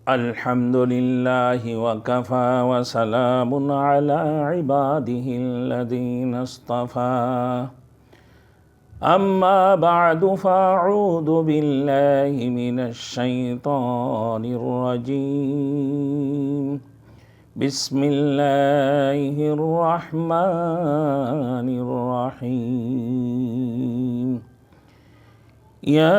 الحمد لله وكفى وسلام على عباده الذين اصطفى أما بعد فأعوذ بالله من الشيطان الرجيم بسم الله الرحمن الرحيم يا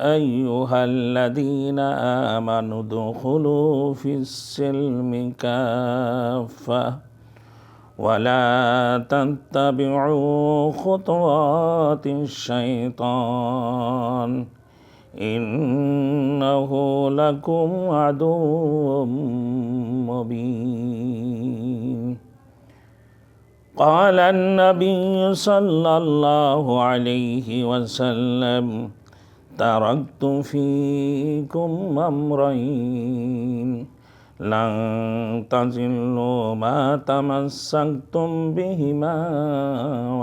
أيها الذين آمنوا ادخلوا في السلم كافة ولا تتبعوا خطوات الشيطان إنه لكم عدو مبين قال النبي صلى الله عليه وسلم تركت فيكم أمرين لن تضلوا ما تمسكتم بهما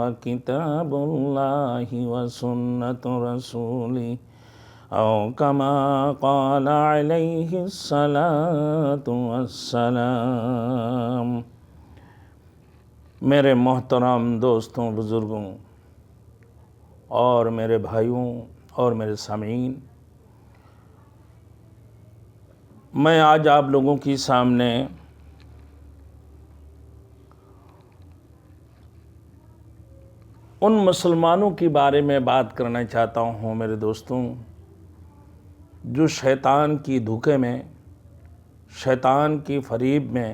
وكتاب الله وسنة رسوله أو كما قال عليه الصلاة والسلام۔ میرے محترم دوستوں، بزرگوں اور میرے بھائیوں اور میرے سامعین، میں آج آپ لوگوں کے سامنے ان مسلمانوں کے بارے میں بات کرنا چاہتا ہوں میرے دوستوں، جو شیطان کی دھوکے میں، شیطان کی فریب میں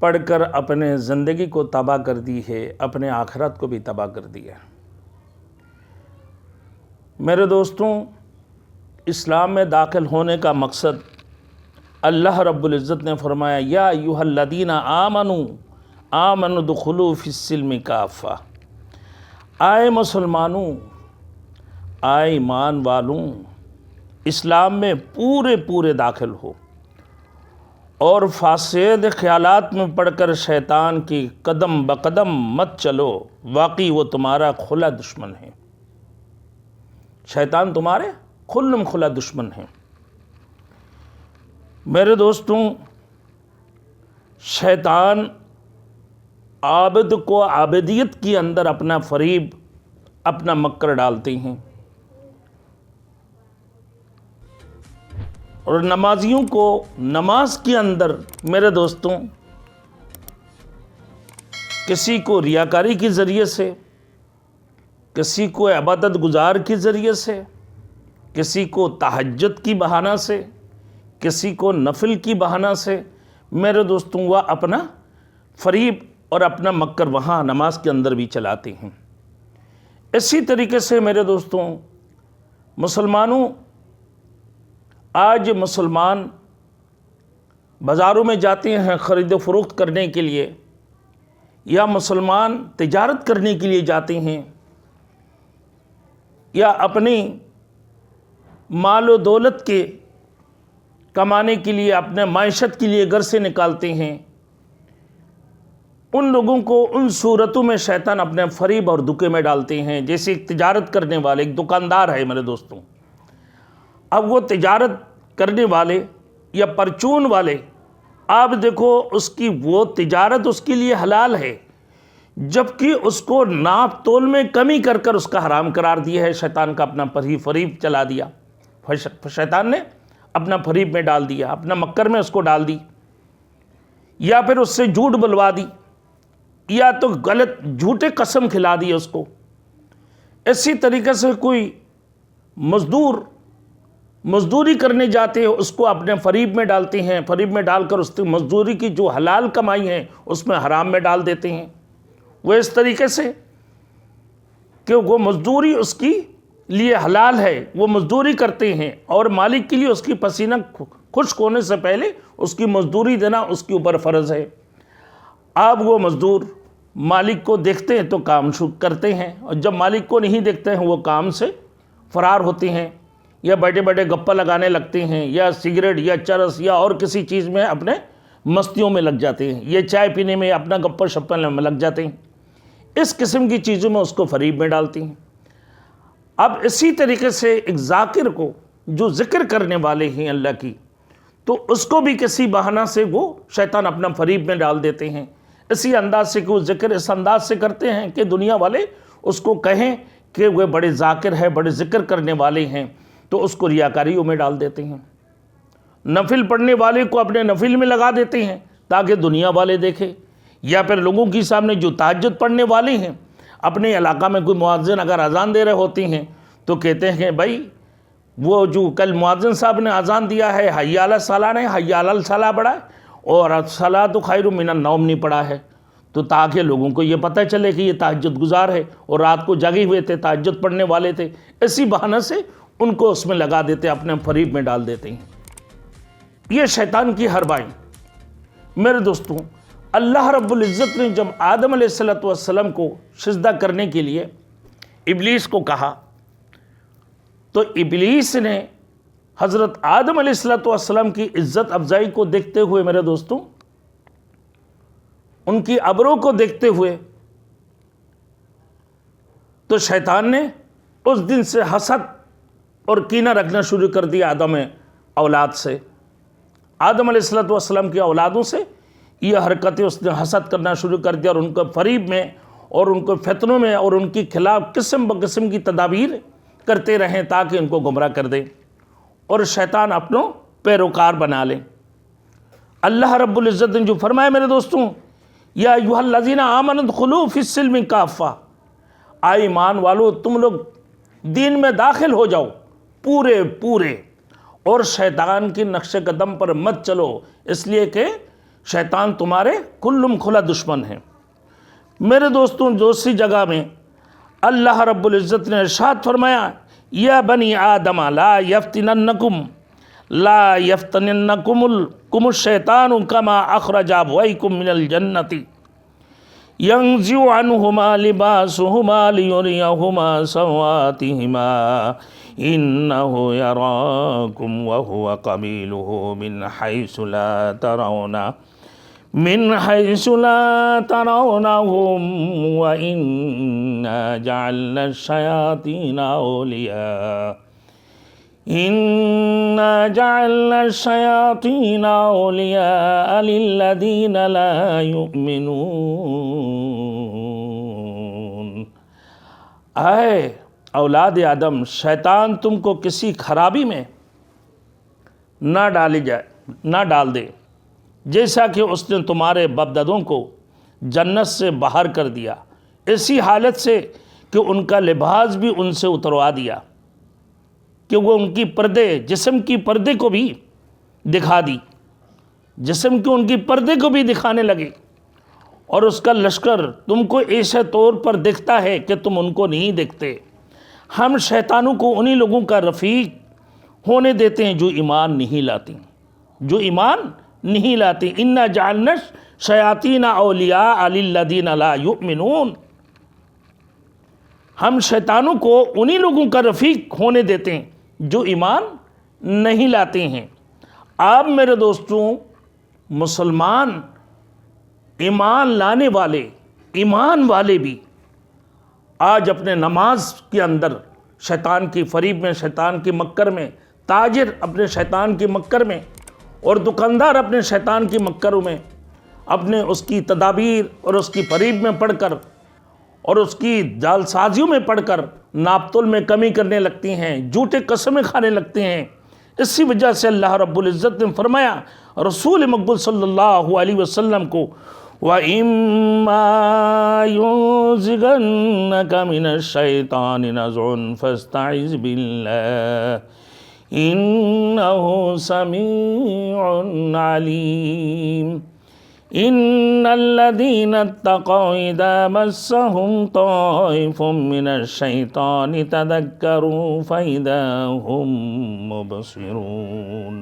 پڑھ کر اپنے زندگی کو تباہ کر دی ہے، اپنے آخرت کو بھی تباہ کر دیا۔ میرے دوستوں، اسلام میں داخل ہونے کا مقصد اللہ رب العزت نے فرمایا یا ایھا الذین آمنوا ادخلوا فی السلم کافہ، آئے مسلمانوں، آئے ایمان والوں، اسلام میں پورے داخل ہو اور فاسد خیالات میں پڑھ کر شیطان کی قدم بقدم مت چلو، واقعی وہ تمہارا کھلا دشمن ہے۔ شیطان تمہارے کھلم کھلا دشمن ہے۔ میرے دوستوں، شیطان عابد کو عابدیت کے اندر اپنا فریب، اپنا مکر ڈالتے ہیں، اور نمازیوں کو نماز کے اندر میرے دوستوں کسی کو ریاکاری کے ذریعے سے، کسی کو عبادت گزار کے ذریعے سے، کسی کو تہجد کی بہانہ سے، کسی کو نفل کی بہانہ سے، میرے دوستوں وہ اپنا فریب اور اپنا مکر وہاں نماز کے اندر بھی چلاتے ہیں۔ اسی طریقے سے میرے دوستوں، مسلمانوں، آج مسلمان بازاروں میں جاتے ہیں خرید و فروخت کرنے کے لیے، یا مسلمان تجارت کرنے کے لیے جاتے ہیں، یا اپنی مال و دولت کے کمانے کے لیے، اپنے معیشت کے لیے گھر سے نکالتے ہیں۔ ان لوگوں کو ان صورتوں میں شیطان اپنے فریب اور دھوکے میں ڈالتے ہیں۔ جیسے ایک تجارت کرنے والے، ایک دکاندار ہے میرے دوستوں، اب وہ تجارت کرنے والے یا پرچون والے، آپ دیکھو اس کی وہ تجارت اس کے لیے حلال ہے، جبکہ اس کو ناپ تول میں کمی کر کر اس کا حرام قرار دیا ہے۔ شیطان کا اپنا فریب چلا دیا، شیطان نے اپنا فریب میں ڈال دیا، اپنا مکر میں اس کو ڈال دی، یا پھر اس سے جھوٹ بلوا دی، یا تو غلط جھوٹے قسم کھلا دی اس کو۔ اسی طریقے سے کوئی مزدوری کرنے جاتے ہیں، اس کو اپنے فریب میں ڈالتے ہیں، فریب میں ڈال کر اس کی مزدوری کی جو حلال کمائی ہے اس میں حرام میں ڈال دیتے ہیں۔ وہ اس طریقے سے کہ وہ مزدوری اس کی لیے حلال ہے، وہ مزدوری کرتے ہیں، اور مالک کے لیے اس کی پسینہ خشک ہونے سے پہلے اس کی مزدوری دینا اس کے اوپر فرض ہے۔ اب وہ مزدور مالک کو دیکھتے ہیں تو کام کرتے ہیں، اور جب مالک کو نہیں دیکھتے ہیں وہ کام سے فرار ہوتے ہیں، یا بیٹھے بیٹھے گپا لگانے لگتے ہیں، یا سگریٹ یا چرس یا اور کسی چیز میں اپنے مستیوں میں لگ جاتے ہیں، یہ چائے پینے میں اپنا گپا شپا میں لگ جاتے ہیں، اس قسم کی چیزوں میں اس کو فریب میں ڈالتی ہیں۔ اب اسی طریقے سے ایک ذاکر کو جو ذکر کرنے والے ہیں اللہ کی، تو اس کو بھی کسی بہانہ سے وہ شیطان اپنا فریب میں ڈال دیتے ہیں، اسی انداز سے کہ وہ ذکر اس انداز سے کرتے ہیں کہ دنیا والے اس کو کہیں کہ وہ بڑے ذاکر ہے، بڑے ذکر کرنے والے ہیں، تو اس کو ریاکاریوں میں ڈال دیتے ہیں۔ نفل پڑھنے والے کو اپنے نفل میں لگا دیتے ہیں تاکہ دنیا والے دیکھیں، یا پھر لوگوں کے سامنے جو تہجد پڑھنے والے ہیں، اپنے علاقہ میں کوئی مؤذن اگر اذان دے رہے ہوتے ہیں تو کہتے ہیں کہ بھائی وہ جو کل مؤذن صاحب نے اذان دیا ہے، حی علی الصلاۃ نے حی علی الصلاۃ پڑھا ہے اور الصلاۃ خیر من النوم نہیں پڑھا ہے، تو تاکہ لوگوں کو یہ پتہ چلے کہ یہ تہجد گزار ہے اور رات کو جگے ہوئے تھے، تہجد پڑھنے والے تھے، اسی بہانہ سے ان کو اس میں لگا دیتے، اپنے فریب میں ڈال دیتے ہیں۔ یہ شیطان کی حربائیں۔ میرے دوستوں، اللہ رب العزت نے جب آدم علیہ السلام کو سجدہ کرنے کے لیے ابلیس کو کہا، تو ابلیس نے حضرت آدم علیہ السلام کی عزت افزائی کو دیکھتے ہوئے، میرے دوستوں، ان کی ابرو کو دیکھتے ہوئے، تو شیطان نے اس دن سے حسد اور کینہ رکھنا شروع کر دیا آدم اولاد سے، آدم علیہ السلام کی اولادوں سے یہ حرکتیں اس نے حسد کرنا شروع کر دیا، اور ان کو فریب میں اور ان کو فتنوں میں اور ان کی خلاف قسم بقسم کی تدابیر کرتے رہیں تاکہ ان کو گمراہ کر دیں اور شیطان اپنوں پیروکار بنا لیں۔ اللہ رب العزت نے جو فرمایا، میرے دوستوں، یا ایھا الذین آمنوا ادخلوا فی السلم کافہ، آئے ایمان والو تم لوگ دین میں داخل ہو جاؤ پورے، اور شیطان کی نقش قدم پر مت چلو، اس لیے کہ شیطان تمہارے کلم کھلا دشمن ہے۔ میرے دوستوں، دوسری جگہ میں اللہ رب العزت نے ارشاد فرمایا، یا بنی آدم لا یفتننکم الشیطان کما اخرج ابویکم من الجنۃ ینزع عنہما لباسہما لیریہما سوآتہما انہ یراکم وہو قبیلہ من حیث لا ترونہم وإنا جعلنا الشیاطین اولیاء للذین لا یؤمنون۔ اے اولاد آدم، شیطان تم کو کسی خرابی میں نہ ڈال دے، جیسا کہ اس نے تمہارے باپ دادوں کو جنت سے باہر کر دیا، ایسی حالت سے کہ ان کا لباس بھی ان سے اتروا دیا، کہ وہ ان کی پردے، جسم کی پردے کو بھی دکھا دی، جسم کے ان کی پردے کو بھی دکھانے لگے، اور اس کا لشکر تم کو ایسے طور پر دکھتا ہے کہ تم ان کو نہیں دیکھتے۔ ہم شیطانوں کو انہی لوگوں کا رفیق ہونے دیتے ہیں جو ایمان نہیں لاتے۔ انا جعلنا الشیاطین اولیاء للذین لا یؤمنون، ہم شیطانوں کو انہی لوگوں کا رفیق ہونے دیتے ہیں جو ایمان نہیں لاتے ہیں۔ آپ میرے دوستوں، مسلمان ایمان لانے والے، ایمان والے بھی آج اپنے نماز کے اندر شیطان کی فریب میں، شیطان کی مکر میں، تاجر اپنے شیطان کی مکر میں، اور دکاندار اپنے شیطان کی مکروں میں، اپنے اس کی تدابیر اور اس کی فریب میں پڑھ کر اور اس کی جال سازیوں میں پڑھ کر ناپتول میں کمی کرنے لگتی ہیں، جھوٹے قسمیں کھانے لگتے ہیں۔ اسی وجہ سے اللہ رب العزت نے فرمایا رسول مقبول صلی اللہ علیہ وسلم کو، وَإِمَّا يُنزِغَنَّكَ مِنَ الشَّيْطَانِ نَزْغٌ فَاسْتَعِذْ بِاللَّهِ إِنَّهُ سَمِيعٌ عَلِيمٌ۔ إِنَّ الَّذِينَ اتَّقَوْا إِذَا مَسَّهُمْ طَائِفٌ مِّنَ الشَّيْطَانِ تَذَكَّرُوا فَإِذَا هُمْ مُبْصِرُونَ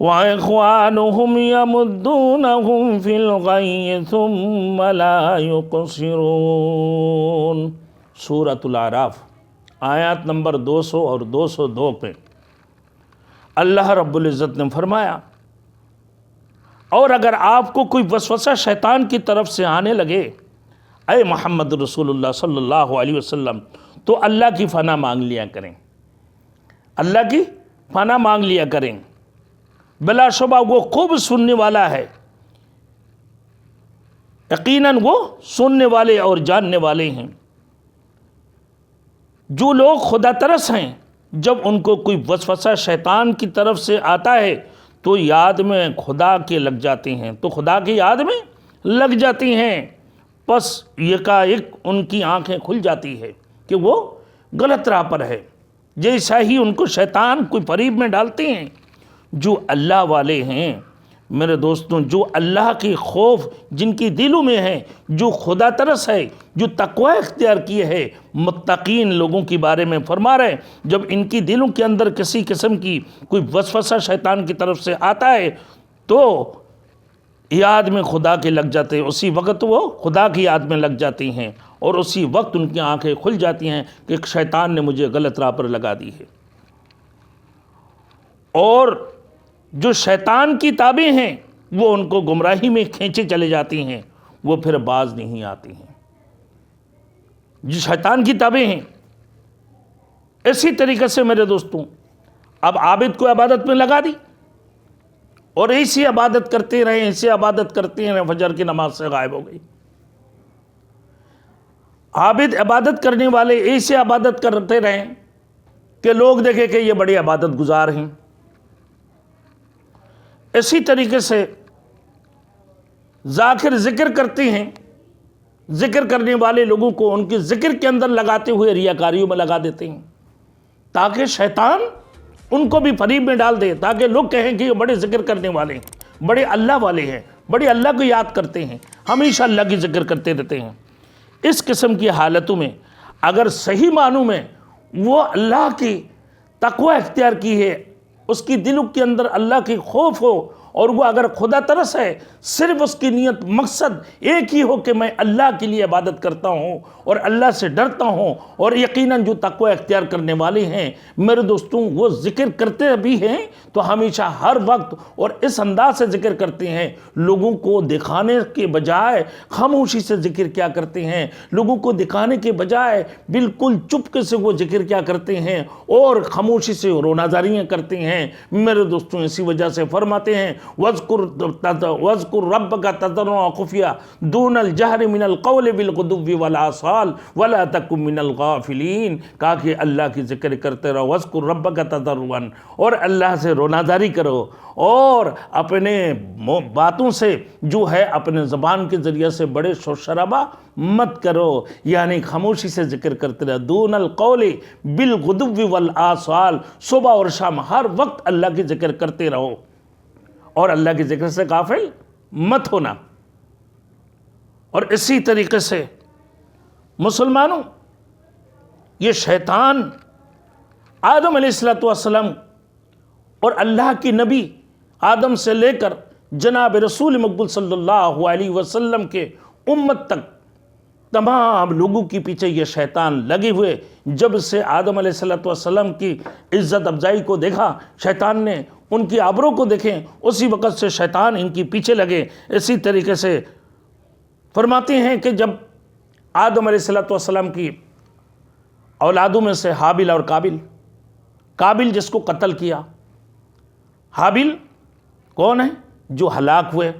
وَإِخْوَانُهُمْ يَمُدُّونَهُمْ فِي الْغَيِّ ثُمَّ لَا يُقْصِرُونَ۔ سورۃ الاعراف آیات نمبر 200 اور 202 پہ اللہ رب العزت نے فرمایا، اور اگر آپ کو کوئی وسوسہ شیطان کی طرف سے آنے لگے، اے محمد رسول اللہ صلی اللہ علیہ وسلم تو اللہ کی پناہ مانگ لیا کریں، اللہ کی پناہ مانگ لیا کریں۔ بلا شبہ وہ خوب سننے والا ہے، یقیناً وہ سننے والے اور جاننے والے ہیں۔ جو لوگ خدا ترس ہیں، جب ان کو کوئی وسوسہ شیطان کی طرف سے آتا ہے تو یاد میں خدا کے لگ جاتے ہیں، تو خدا کی یاد میں لگ جاتی ہیں، پس یکایک ان کی آنکھیں کھل جاتی ہے کہ وہ غلط راہ پر ہے۔ جیسا ہی ان کو شیطان کوئی فریب میں ڈالتے ہیں، جو اللہ والے ہیں میرے دوستوں، جو اللہ کی خوف جن کی دلوں میں ہے، جو خدا ترس ہے، جو تقوی اختیار کیے ہے، متقین لوگوں کے بارے میں فرما رہے ہیں، جب ان کی دلوں کے اندر کسی قسم کی کوئی وسوسہ شیطان کی طرف سے آتا ہے تو یاد میں خدا کے لگ جاتے ہیں، اسی وقت وہ خدا کی یاد میں لگ جاتی ہیں، اور اسی وقت ان کی آنکھیں کھل جاتی ہیں کہ شیطان نے مجھے غلط راہ پر لگا دی ہے۔ اور جو شیطان کی تابع ہیں وہ ان کو گمراہی میں کھینچے چلے جاتی ہیں، وہ پھر باز نہیں آتی ہیں۔ جو شیطان کی تابع ہیں، اسی طریقے سے میرے دوستوں اب عابد کو عبادت میں لگا دی اور ایسی عبادت کرتے رہے، ایسی عبادت کرتے رہے، فجر کی نماز سے غائب ہو گئی۔ عابد عبادت کرنے والے ایسی عبادت کرتے رہے کہ لوگ دیکھیں کہ یہ بڑی عبادت گزار ہیں۔ اسی طریقے سے ذاکر ذکر کرتے ہیں، ذکر کرنے والے لوگوں کو ان کے ذکر کے اندر لگاتے ہوئے ریاکاریوں میں لگا دیتے ہیں، تاکہ شیطان ان کو بھی فریب میں ڈال دے، تاکہ لوگ کہیں کہ یہ بڑے ذکر کرنے والے ہیں، بڑے اللہ والے ہیں، بڑے اللہ کو یاد کرتے ہیں، ہمیشہ اللہ کی ذکر کرتے رہتے ہیں۔ اس قسم کی حالتوں میں اگر صحیح معنوں میں وہ اللہ کی تقوی اختیار کی ہے، اس کی دلوں کے اندر اللہ کی خوف ہو، اور وہ اگر خدا ترس ہے، صرف اس کی نیت مقصد ایک ہی ہو کہ میں اللہ کے لیے عبادت کرتا ہوں اور اللہ سے ڈرتا ہوں، اور یقیناً جو تقوی اختیار کرنے والے ہیں میرے دوستوں وہ ذکر کرتے بھی ہیں تو ہمیشہ ہر وقت اور اس انداز سے ذکر کرتے ہیں، لوگوں کو دکھانے کے بجائے خاموشی سے ذکر کیا کرتے ہیں، لوگوں کو دکھانے کے بجائے بالکل چپکے سے وہ ذکر کیا کرتے ہیں اور خاموشی سے رونازاریاں کرتے ہیں میرے دوستوں۔ اسی وجہ سے فرماتے ہیں وَاذْكُرْ رَبَّكَ تَضَرُّعًا وَخُفْيًا دُونَ الْجَهْرِ مِنَ الْقَوْلِ بِالْغُدُوِّ وَالْآصَالِ وَلَا تَكُن مِنَ الْغَافِلِينَ، کہا کہ اللہ کی ذکر کرتے رہو، وَاذْكُرْ رَبَّكَ تَضَرُّعًا، اور اللہ سے رونازاری کرو، اور اپنے باتوں سے جو ہے اپنے زبان کے ذریعے سے بڑے شور شرابہ مت کرو، یعنی خاموشی سے ذکر کرتے رہو، دون القول بالغدو والآصال، صبح اور شام ہر وقت اللہ کی ذکر کرتے رہو، اور اللہ کی ذکر سے غافل مت ہونا۔ اور اسی طریقے سے مسلمانوں، یہ شیطان آدم علیہ السلام اور اللہ کی نبی آدم سے لے کر جناب رسول مقبول صلی اللہ علیہ وسلم کے امت تک تمام لوگوں کے پیچھے یہ شیطان لگے ہوئے، جب سے آدم علیہ السلام کی عزت افزائی کو دیکھا، شیطان نے ان کی آبرو کو دیکھیں، اسی وقت سے شیطان ان کی پیچھے لگے۔ اسی طریقے سے فرماتے ہیں کہ جب آدم علیہ السلام کی اولادوں میں سے حابل اور قابل جس کو قتل کیا، حابل کون ہے؟ جو ہلاک ہوئے،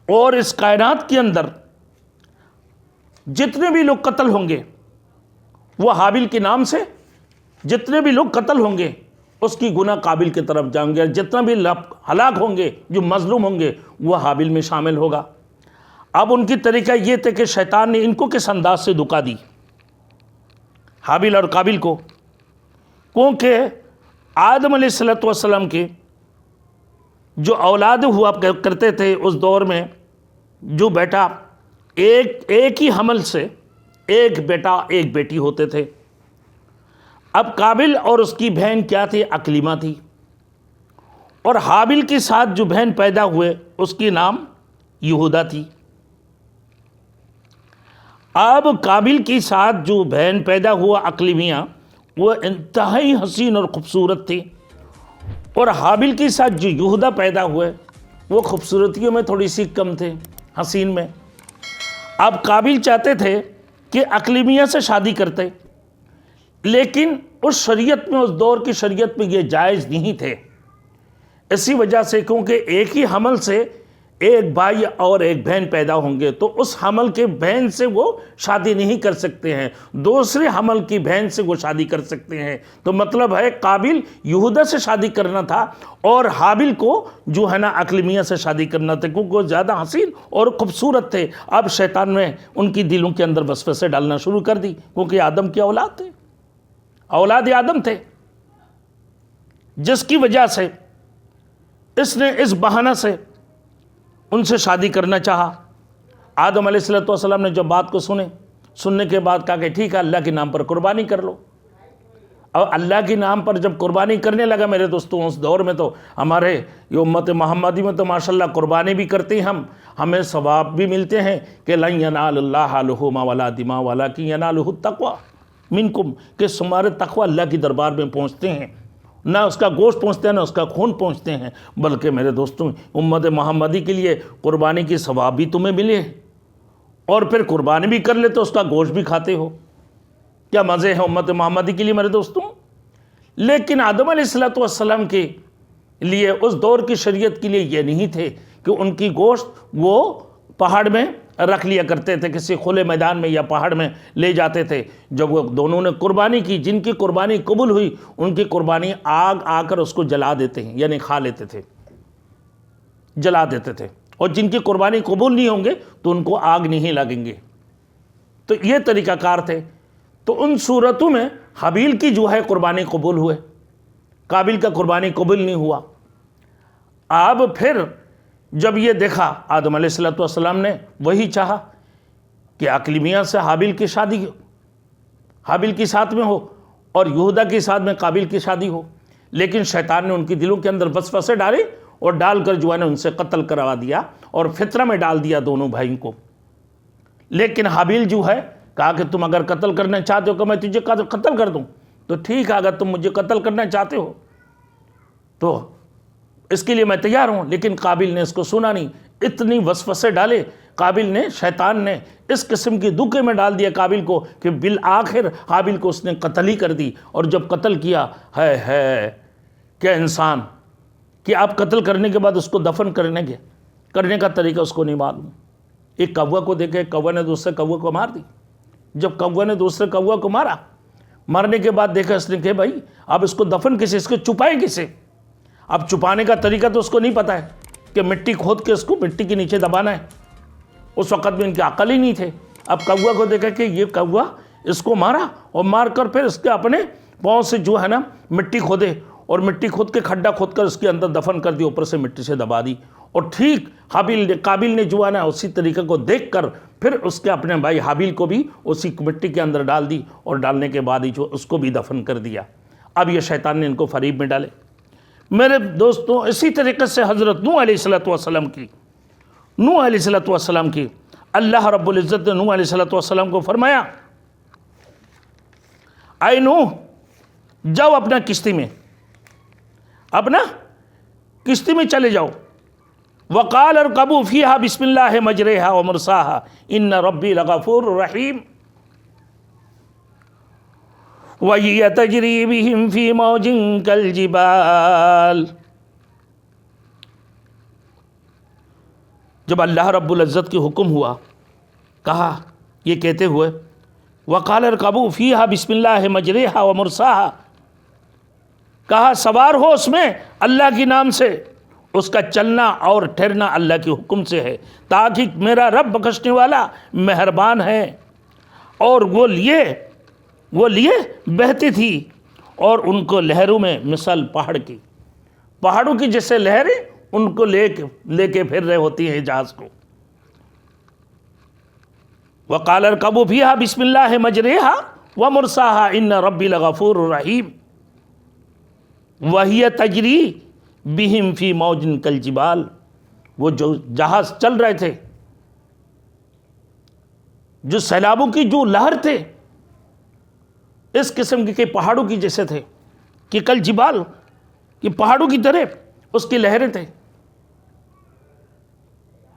اور اس کائنات کے اندر جتنے بھی لوگ قتل ہوں گے وہ حابل کے نام سے، جتنے بھی لوگ قتل ہوں گے اس کی گناہ قابل کی طرف جائیں گے، جتنا بھی ہلاک ہوں گے جو مظلوم ہوں گے وہ حابل میں شامل ہوگا۔ اب ان کی طریقہ یہ تھے کہ شیطان نے ان کو کس انداز سے دھوکہ دی، حابل اور قابل کو، کیونکہ آدم علیہ السلام کے جو اولاد ہوا کرتے تھے اس دور میں، جو بیٹا ایک ہی حمل سے ایک بیٹا ایک بیٹی ہوتے تھے۔ اب قابل اور اس کی بہن کیا تھی؟ اکلیمہ تھی، اور حابل کے ساتھ جو بہن پیدا ہوئے اس کی نام یہودا تھی۔ اب قابل کے ساتھ جو بہن پیدا ہوا اکلیمیہ، وہ انتہائی حسین اور خوبصورت تھی، اور حابل کے ساتھ جو یہودا پیدا ہوئے وہ خوبصورتیوں میں تھوڑی سی کم تھے، حسین میں۔ اب قابل چاہتے تھے کہ اقلیمیہ سے شادی کرتے، لیکن اس شریعت میں، اس دور کی شریعت میں یہ جائز نہیں تھے، اسی وجہ سے کیونکہ ایک ہی حمل سے ایک بھائی اور ایک بہن پیدا ہوں گے، تو اس حمل کے بہن سے وہ شادی نہیں کر سکتے ہیں، دوسرے حمل کی بہن سے وہ شادی کر سکتے ہیں۔ تو مطلب ہے قابل یہودا سے شادی کرنا تھا اور حابل کو جو ہے نا اقلیمیہ سے شادی کرنا تھا، کیونکہ وہ زیادہ حسین اور خوبصورت تھے۔ اب شیطان نے ان کی دلوں کے اندر وسوسے ڈالنا شروع کر دی، کیونکہ آدم کی اولاد تھے، اولاد آدم تھے، جس کی وجہ سے اس نے اس بہانہ سے ان سے شادی کرنا چاہا۔ آدم علیہ السلام نے جب بات کو سننے کے بعد کہا کہ ٹھیک ہے، اللہ کے نام پر قربانی کر لو۔ اور اللہ کے نام پر جب قربانی کرنے لگا میرے دوستوں، اس دور میں تو ہمارے یہ امت محمدی میں تو ماشاءاللہ قربانی بھی کرتے ہیں، ہمیں ثواب بھی ملتے ہیں کہ لن ینال اللہ لحومہا ولا دماء ولکن ینالہ التقوی منکم، کہ تمہارے تقوی اللہ کی دربار میں پہنچتے ہیں، نہ اس کا گوشت پہنچتے ہیں نہ اس کا خون پہنچتے ہیں، بلکہ میرے دوستوں امت محمدی کے لیے قربانی کی ثواب بھی تمہیں ملے، اور پھر قربانی بھی کر لے تو اس کا گوشت بھی کھاتے ہو، کیا مزے ہیں امت محمدی کے لیے میرے دوستوں۔ لیکن آدم علیہ السلام کے لیے، اس دور کی شریعت کے لیے یہ نہیں تھے کہ ان کی گوشت وہ پہاڑ میں رکھ لیا کرتے تھے، کسی کھلے میدان میں یا پہاڑ میں لے جاتے تھے۔ جب وہ دونوں نے قربانی کی، جن کی قربانی قبول ہوئی ان کی قربانی آگ آ کر اس کو جلا دیتے ہیں، یعنی کھا لیتے تھے، جلا دیتے تھے، اور جن کی قربانی قبول نہیں ہوں گے تو ان کو آگ نہیں لگیں گے۔ تو یہ طریقہ کار تھے۔ تو ان صورتوں میں حابیل کی جو ہے قربانی قبول ہوئے، قابل کا قربانی قبول نہیں ہوا۔ اب پھر جب یہ دیکھا آدم علیہ السلام نے وہی چاہا کہ اقلیمیہ سے حابیل کی شادی ہو، حابیل کی ساتھ میں ہو، اور یہودا کی ساتھ میں قابل کی شادی ہو، لیکن شیطان نے ان کی دلوں کے اندر وسوسے ڈالے اور ڈال کر جو ہے نا ان سے قتل کروا دیا اور فطرہ میں ڈال دیا دونوں بھائیوں کو۔ لیکن حابیل جو ہے کہا کہ تم اگر قتل کرنا چاہتے ہو کہ میں تجھے قتل کر دوں تو ٹھیک ہے، اگر تم مجھے قتل کرنا چاہتے ہو تو اس کے لیے میں تیار ہوں۔ لیکن قابل نے اس کو سنا نہیں، اتنی وسوسے ڈالے قابل نے، شیطان نے اس قسم کی دھوکے میں ڈال دیا قابل کو کہ بالآخر حابیل کو اس نے قتل ہی کر دی۔ اور جب قتل کیا، ہے کیا انسان کہ آپ قتل کرنے کے بعد اس کو دفن کرنے کا طریقہ اس کو نہیں معلوم۔ ایک کوا کو دیکھے، کوا نے دوسرے کوا کو مار دی۔ جب کوا نے دوسرے کوا کو مارنے کے بعد دیکھا اس نے کہ بھائی اب اس کو دفن کسے، اس کو چھپائے کسے؟ اب چھپانے کا طریقہ تو اس کو نہیں پتا ہے کہ مٹی کھود کے اس کو مٹی کے نیچے دبانا ہے، اس وقت میں ان کے عقل ہی نہیں تھے۔ اب کوا کو دیکھا کہ یہ کوا اس کو مارا اور مار کر پھر اس کے اپنے پاؤں سے جو ہے نا مٹی کھودے اور مٹی کھود کے کھڈا کھود کر اس کے اندر دفن کر دی، اوپر سے مٹی سے دبا دی۔ اور ٹھیک قابل نے جو ہے نا اسی طریقے کو دیکھ کر پھر اس کے اپنے بھائی حابیل کو بھی اسی مٹی کے اندر ڈال دی، اور ڈالنے کے بعد ہی جو اس کو بھی دفن کر دیا۔ اب یہ شیطان نے ان کو فریب میں ڈالے۔ میرے دوستوں اسی طریقے سے حضرت نوح علیہ السلام کی اللہ رب العزت نے نوح علیہ السلام کو فرمایا، اے نوح جاؤ اپنا کشتی میں چلے جاؤ، وقال اركبوا فيها بسم الله مجريها ومرساها ان ربي لغفور رحيم وهي تجري بهم في موج كالجبال۔ جب اللہ رب العزت کی حکم ہوا، کہا یہ کہتے ہوئے وقال اركبوا فيها بسم الله مجريها ومرساها، کہا سوار ہو اس میں اللہ کے نام سے، اس کا چلنا اور ٹھہرنا اللہ کے حکم سے ہے، تاکہ میرا رب بخشنے والا مہربان ہے۔ اور وہ لیے بہتی تھی، اور ان کو لہروں میں مثال پہاڑوں کی جیسے لہریں ان کو لے کے پھر رہے ہوتی ہیں جہاز کو۔ وقال اركبوا فيها بسم الله مجريها ومرساها ان ربي لغفور رحيم وهي تجري بهم في موج كالجبال۔ وہ جو جہاز چل رہے تھے، جو سیلابوں کی جو لہر تھے، اس قسم کے پہاڑوں کی جیسے تھے کہ کالجبال، کہ پہاڑوں کی طرح اس کی لہریں تھے۔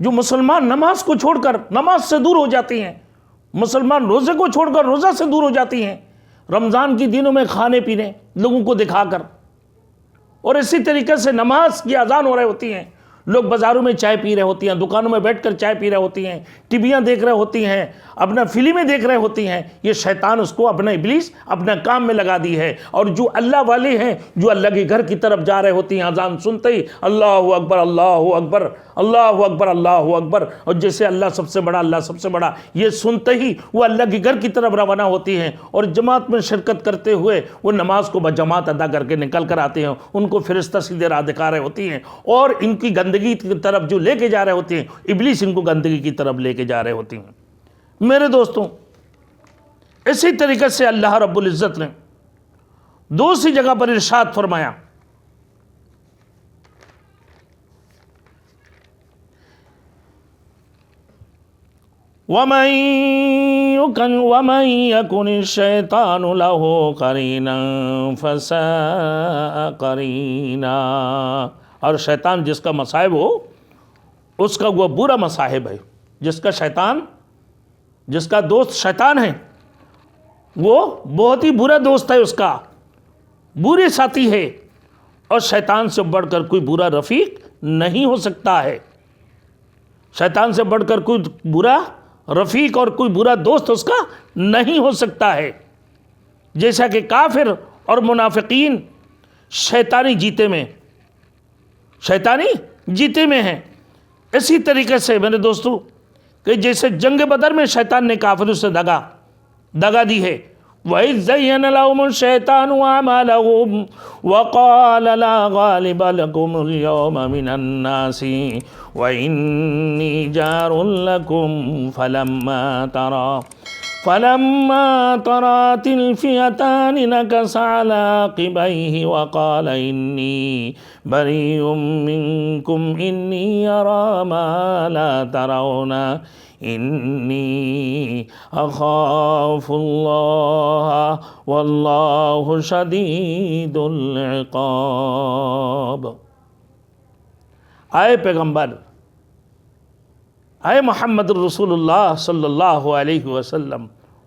جو مسلمان نماز کو چھوڑ کر نماز سے دور ہو جاتی ہیں، مسلمان روزے کو چھوڑ کر روزہ سے دور ہو جاتی ہیں، رمضان کی دنوں میں کھانے پینے لوگوں کو دکھا کر، اور اسی طریقے سے نماز کی اذان ہو رہی ہوتی ہیں، لوگ بازاروں میں چائے پی رہے ہوتی ہیں، دکانوں میں بیٹھ کر چائے پی رہے ہوتی ہیں، ٹیویاں دیکھ رہے ہوتی ہیں، اپنا فلمیں دیکھ رہے ہوتی ہیں، یہ شیطان اس کو اپنا ابلیس اپنا کام میں لگا دی ہے۔ اور جو اللہ والے ہیں، جو اللہ کے گھر کی طرف جا رہے ہوتی ہیں، اذان سنتے ہی اللہ اکبر اللہ اکبر اللہ اکبر اللہ اکبر، اور جیسے اللہ سب سے بڑا اللہ سب سے بڑا، یہ سنتے ہی وہ اللہ کے گھر کی طرف روانہ ہوتی ہیں، اور جماعت میں شرکت کرتے ہوئے وہ نماز کو بجماعت ادا کر کے نکل کر آتے ہیں، ان کو فرشتہ سیدھے راہ دکھا رہے ہوتی ہیں، اور ان کی گندگی کی طرف جو لے کے جا رہے ہوتے ہیں، ابلیس ان کو گندگی کی طرف لے کے جا رہے ہوتی ہیں۔ میرے دوستوں، اسی طریقے سے اللہ رب العزت نے دوسری جگہ پر ارشاد فرمایا، وَمَن يَكُنِ الشَّيْطَانُ لَهُ قَرِينًا فَسَاءَ قَرِينًا، اور شیطان جس کا مصاحب ہو اس کا وہ برا مصاحب ہے، جس کا دوست شیطان ہے وہ بہت ہی برا دوست ہے، اس کا برے ساتھی ہے، اور شیطان سے بڑھ کر کوئی برا رفیق نہیں ہو سکتا ہے، شیطان سے بڑھ کر کوئی برا رفیق اور کوئی برا دوست اس کا نہیں ہو سکتا ہے۔ جیسا کہ کافر اور منافقین شیطانی جیتے میں ہیں، اسی طریقے سے میرے دوستو کہ جیسے جنگ بدر میں شیطان نے کافروں سے دگا دی ہے، وَإِذْ زَيَّنَ لَهُمُ الشَّيْطَانُ أَعْمَالَهُمْ وَقَالَ لَا غَالِبَ لَكُمُ الْيَوْمَ مِنَ النَّاسِ وَإِنِّي جَارٌ لَكُمْ فَلَمَّا تَرَاتِ الْفِئَتَانِ نَكَصَ عَلَى عَقِبَيْهِ وَقَالَ إِنِّي بَرِيءٌ مِّنكُمْ إِنِّي أَرَىٰ مَا لَا تَرَوْنَ إِنِّي أَخَافُ اللَّهَ وَاللَّهُ شَدِيدُ الْعِقَابِ۔ آئے پیغمبر، آئے محمد رسول اللہ صلی اللہ علیہ وسلم،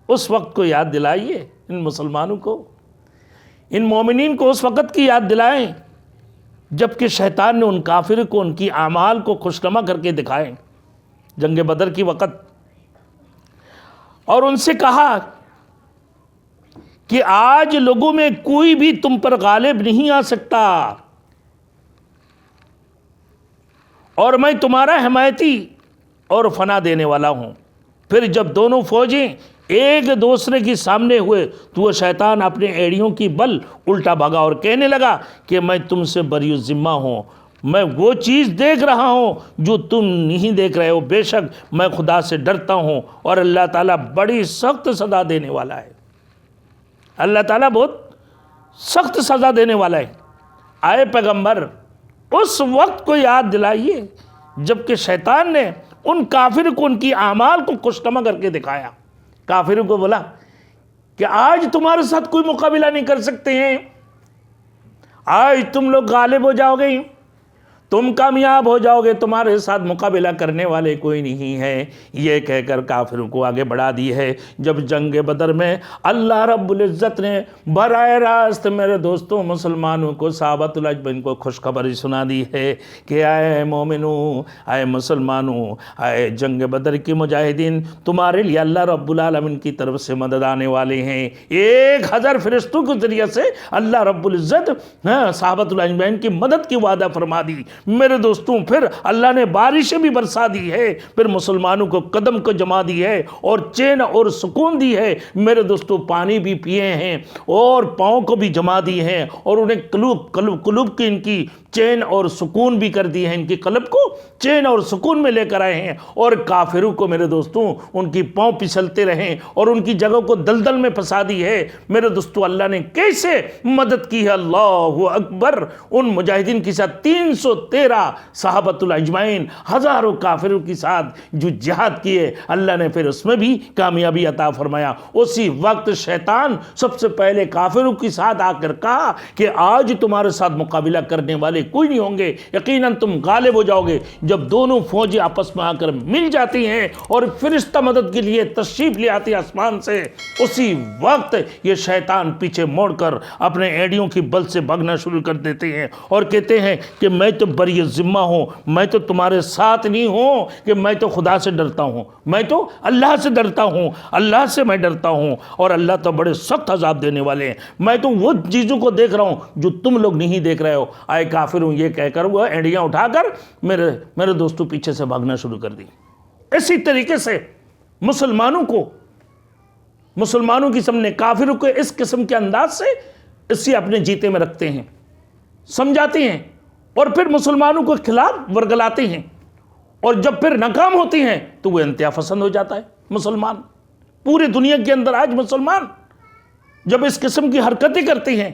اس وقت کو یاد دلائیے ان مسلمانوں کو، ان مومنین کو اس وقت کی یاد دلائیں جبکہ شیطان نے ان کافر کو ان کی اعمال کو خوشنما کر کے دکھائے جنگ بدر کی وقت، اور ان سے کہا کہ آج لوگوں میں کوئی بھی تم پر غالب نہیں آ سکتا، اور میں تمہارا حمایتی اور فنا دینے والا ہوں۔ پھر جب دونوں فوجیں ایک دوسرے کے سامنے ہوئے تو وہ شیطان اپنے ایڑیوں کی بل الٹا بھاگا اور کہنے لگا کہ میں تم سے بری الذمہ ہوں، میں وہ چیز دیکھ رہا ہوں جو تم نہیں دیکھ رہے ہو، بے شک میں خدا سے ڈرتا ہوں، اور اللہ تعالیٰ بڑی سخت سزا دینے والا ہے، اللہ تعالیٰ بہت سخت سزا دینے والا ہے۔ آئے پیغمبر، اس وقت کو یاد دلائیے جبکہ شیطان نے ان کافر کو ان کی اعمال کو خوشنما کر کے دکھایا، کافروں کو بولا کہ آج تمہارے ساتھ کوئی مقابلہ نہیں کر سکتے ہیں، آج تم لوگ غالب ہو جاؤ گے، تم کامیاب ہو جاؤ گے، تمہارے ساتھ مقابلہ کرنے والے کوئی نہیں ہے، یہ کہہ کر کافروں کو آگے بڑھا دی ہے۔ جب جنگ بدر میں اللہ رب العزت نے براہ راست میرے دوستوں مسلمانوں کو، صحابۃ الاجمعین کو خوشخبری سنا دی ہے کہ اے مومنوں، اے مسلمانوں، اے جنگ بدر کی مجاہدین، تمہارے لیے اللہ رب العالمین کی طرف سے مدد آنے والے ہیں، 1000 فرشتوں کے ذریعے سے اللہ رب العزت صحابۃ الاجمعین کی مدد کی وعدہ فرما دی۔ میرے دوستوں پھر اللہ نے بارشیں بھی برسا دی ہے، پھر مسلمانوں کو قدم کو جما دی ہے اور چین اور سکون دی ہے، میرے دوستوں پانی بھی پیے ہیں اور پاؤں کو بھی جما دی ہیں، اور انہیں قلوب کی ان کی چین اور سکون بھی کر دی ہے، ان کی قلب کو چین اور سکون میں لے کر آئے ہیں، اور کافروں کو میرے دوستوں ان کی پاؤں پھسلتے رہیں اور ان کی جگہ کو دلدل میں پھنسا دی ہے۔ میرے دوستوں اللہ نے کیسے مدد کی ہے، اللہ اکبر، ان مجاہدین کے ساتھ 313 صحابۃ الاجمعین ہزاروں کافروں کے ساتھ جو جہاد کیے، اللہ نے پھر اس میں بھی کامیابی عطا فرمایا۔ اسی وقت شیطان سب سے پہلے کافروں کے ساتھ آ کر کہا کہ آج تمہارے ساتھ مقابلہ کرنے والے کوئی نہیں ہوں گے، یقیناً تم غالب ہو جاؤ گے۔ جب دونوں فوجیں آپس میں آ کر مل جاتی ہیں اور فرشتہ مدد کے لیے تشریف لے آتی آسمان سے، اسی وقت یہ شیطان پیچھے موڑ کر اپنے ایڑیوں کی بل سے بھاگنا شروع کر دیتے ہیں اور کہتے ہیں کہ میں تو بری ذمہ ہوں، میں تو تمہارے ساتھ نہیں ہوں، کہ میں تو خدا سے ڈرتا ہوں، میں تو اللہ سے ڈرتا ہوں، اللہ سے میں ڈرتا ہوں، اور اللہ تو بڑے سخت عذاب دینے والے ہیں۔ میں تو وہ چیزوں کو دیکھ رہا ہوں جو تم لوگ نہیں دیکھ رہے ہو۔ آئے کافر ہوں، یہ کہہ کر وہ اینڈیاں اٹھا کر میرے دوستوں پیچھے سے بھاگنا شروع کر دی۔ اسی طریقے سے مسلمانوں کی سامنے کافروں کو اس قسم کے انداز سے اسی اپنے جیتے میں رکھتے ہیں، سمجھاتے ہیں، اور پھر مسلمانوں کو خلاف ورگلاتے ہیں، اور جب پھر ناکام ہوتی ہیں تو وہ انتہا پسند ہو جاتا ہے مسلمان۔ پوری دنیا کے اندر آج مسلمان جب اس قسم کی حرکتیں کرتے ہیں،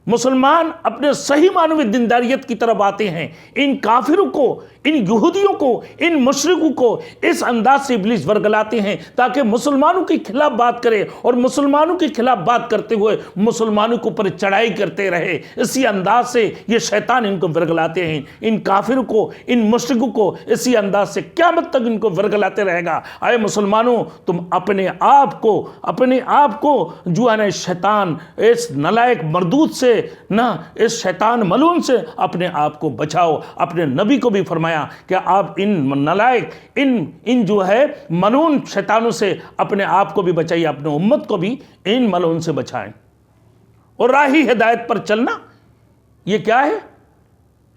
مسلمان اپنے صحیح معنی دینداریت کی طرف آتے ہیں، ان کافروں کو، ان یہودیوں کو، ان مشرکوں کو اس انداز سے ابلیس ورگلاتے ہیں تاکہ مسلمانوں کے خلاف بات کرے، اور مسلمانوں کے خلاف بات کرتے ہوئے مسلمانوں کے اوپر چڑھائی کرتے رہے۔ اسی انداز سے یہ شیطان ان کو ورگلاتے ہیں، ان کافروں کو، ان مشرکوں کو اسی انداز سے قیامت تک ان کو ورگلاتے رہے گا۔ اے مسلمانوں، تم اپنے آپ کو جو ہے نا شیطان، اس نالائق مردود سے، نہ اس شیطان ملعون سے اپنے آپ کو بچاؤ۔ اپنے نبی کو بھی فرمایا کہ آپ ان نالائق، ان جو ہے ملعون شیطانوں سے اپنے آپ کو بھی بچائیے، اپنے امت کو بھی ان ملعون سے بچائیں۔ اور راہی ہدایت پر چلنا یہ کیا ہے؟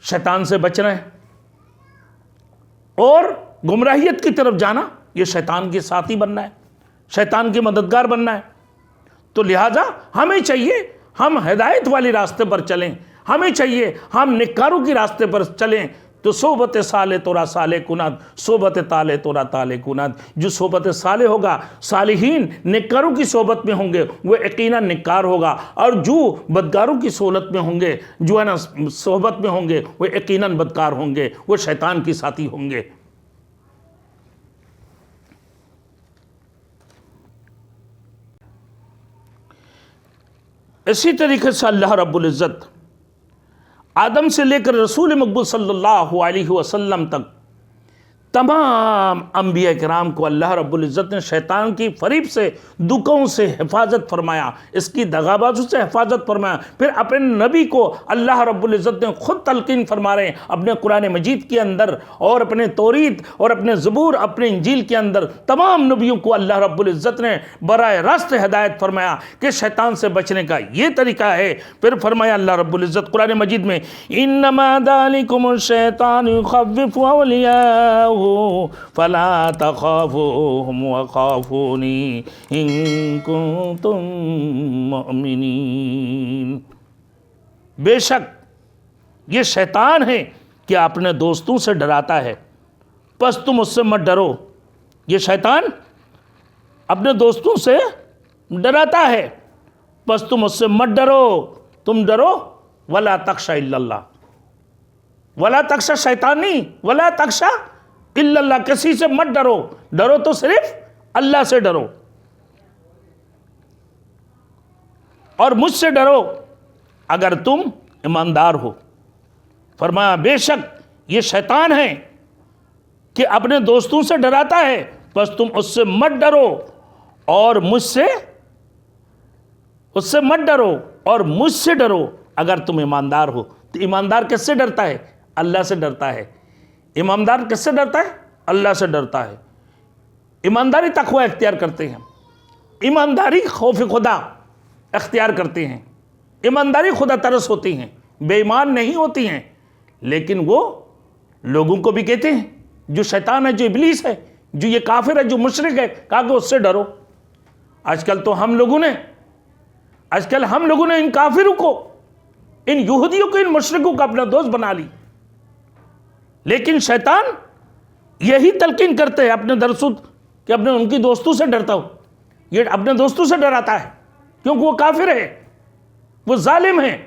شیطان سے بچنا ہے، اور گمراہیت کی طرف جانا یہ شیطان کے ساتھی بننا ہے، شیطان کے مددگار بننا ہے۔ تو لہٰذا ہمیں چاہیے ہم ہدایت والی راستے پر چلیں، ہمیں چاہیے ہم نکاروں کی راستے پر چلیں۔ تو صحبت صالح تورا صالح کناد، صحبت طالح تورا طالح کناد۔ جو صحبت صالح ہوگا، صالحین نکاروں کی صحبت میں ہوں گے، وہ یقیناً نکار ہوگا، اور جو بدکاروں کی صحبت میں ہوں گے، جو ہے نا صحبت میں ہوں گے، وہ یقیناً بدکار ہوں گے، وہ شیطان کی ساتھی ہوں گے۔ اسی طریقے سے اللہ رب العزت آدم سے لے کر رسول مقبول صلی اللہ علیہ وسلم تک تمام انبیاء کرام کو اللہ رب العزت نے شیطان کی فریب سے، دکھوں سے حفاظت فرمایا، اس کی دغابازوں سے حفاظت فرمایا۔ پھر اپنے نبی کو اللہ رب العزت نے خود تلقین فرما رہے ہیں اپنے قرآن مجید کے اندر، اور اپنے توریت اور اپنے زبور، اپنے انجیل کے اندر تمام نبیوں کو اللہ رب العزت نے براہ راست ہدایت فرمایا کہ شیطان سے بچنے کا یہ طریقہ ہے۔ پھر فرمایا اللہ رب العزت قرآن مجید میں، انما ذالکم الشیطان یخوف اولیاءہ فلا تخافوهم وخافونی ان کنتم مؤمنین۔ بے شک یہ شیطان ہے کہ اپنے دوستوں سے ڈراتا ہے، پس تم اس سے مت ڈرو۔ یہ شیطان اپنے دوستوں سے ڈراتا ہے، پس تم اس سے مت ڈرو، تم ڈرو ولا تخشى الا اللہ۔ ولا تخشى شیطان نہیں، ولا تخشى الا اللہ، کسی سے مت ڈرو، ڈرو تو صرف اللہ سے ڈرو، اور مجھ سے ڈرو اگر تم ایماندار ہو۔ فرمایا بے شک یہ شیطان ہے کہ اپنے دوستوں سے ڈراتا ہے، بس تم اس سے مت ڈرو اور مجھ سے مت ڈرو اور مجھ سے ڈرو اگر تم ایماندار ہو۔ تو ایماندار کس سے ڈرتا ہے؟ اللہ سے ڈرتا ہے۔ ایماندار کس سے ڈرتا ہے؟ اللہ سے ڈرتا ہے۔ ایمانداری تقوی اختیار کرتے ہیں، ایمانداری خوف خدا اختیار کرتے ہیں، ایمانداری خدا ترس ہوتی ہیں، بے ایمان نہیں ہوتی ہیں، لیکن وہ لوگوں کو بھی کہتے ہیں جو شیطان ہے، جو ابلیس ہے، جو یہ کافر ہے، جو مشرک ہے، کہا کہ اس سے ڈرو۔ آج کل تو ہم لوگوں نے ان کافروں کو، ان یہودیوں کو، ان مشرکوں کو اپنا دوست بنا لی، لیکن شیطان یہی تلقین کرتے ہیں اپنے درسود کہ اپنے ان کی دوستوں سے ڈرتا ہو۔ یہ اپنے دوستوں سے ڈراتا ہے کیونکہ وہ کافر ہے، وہ ظالم ہے،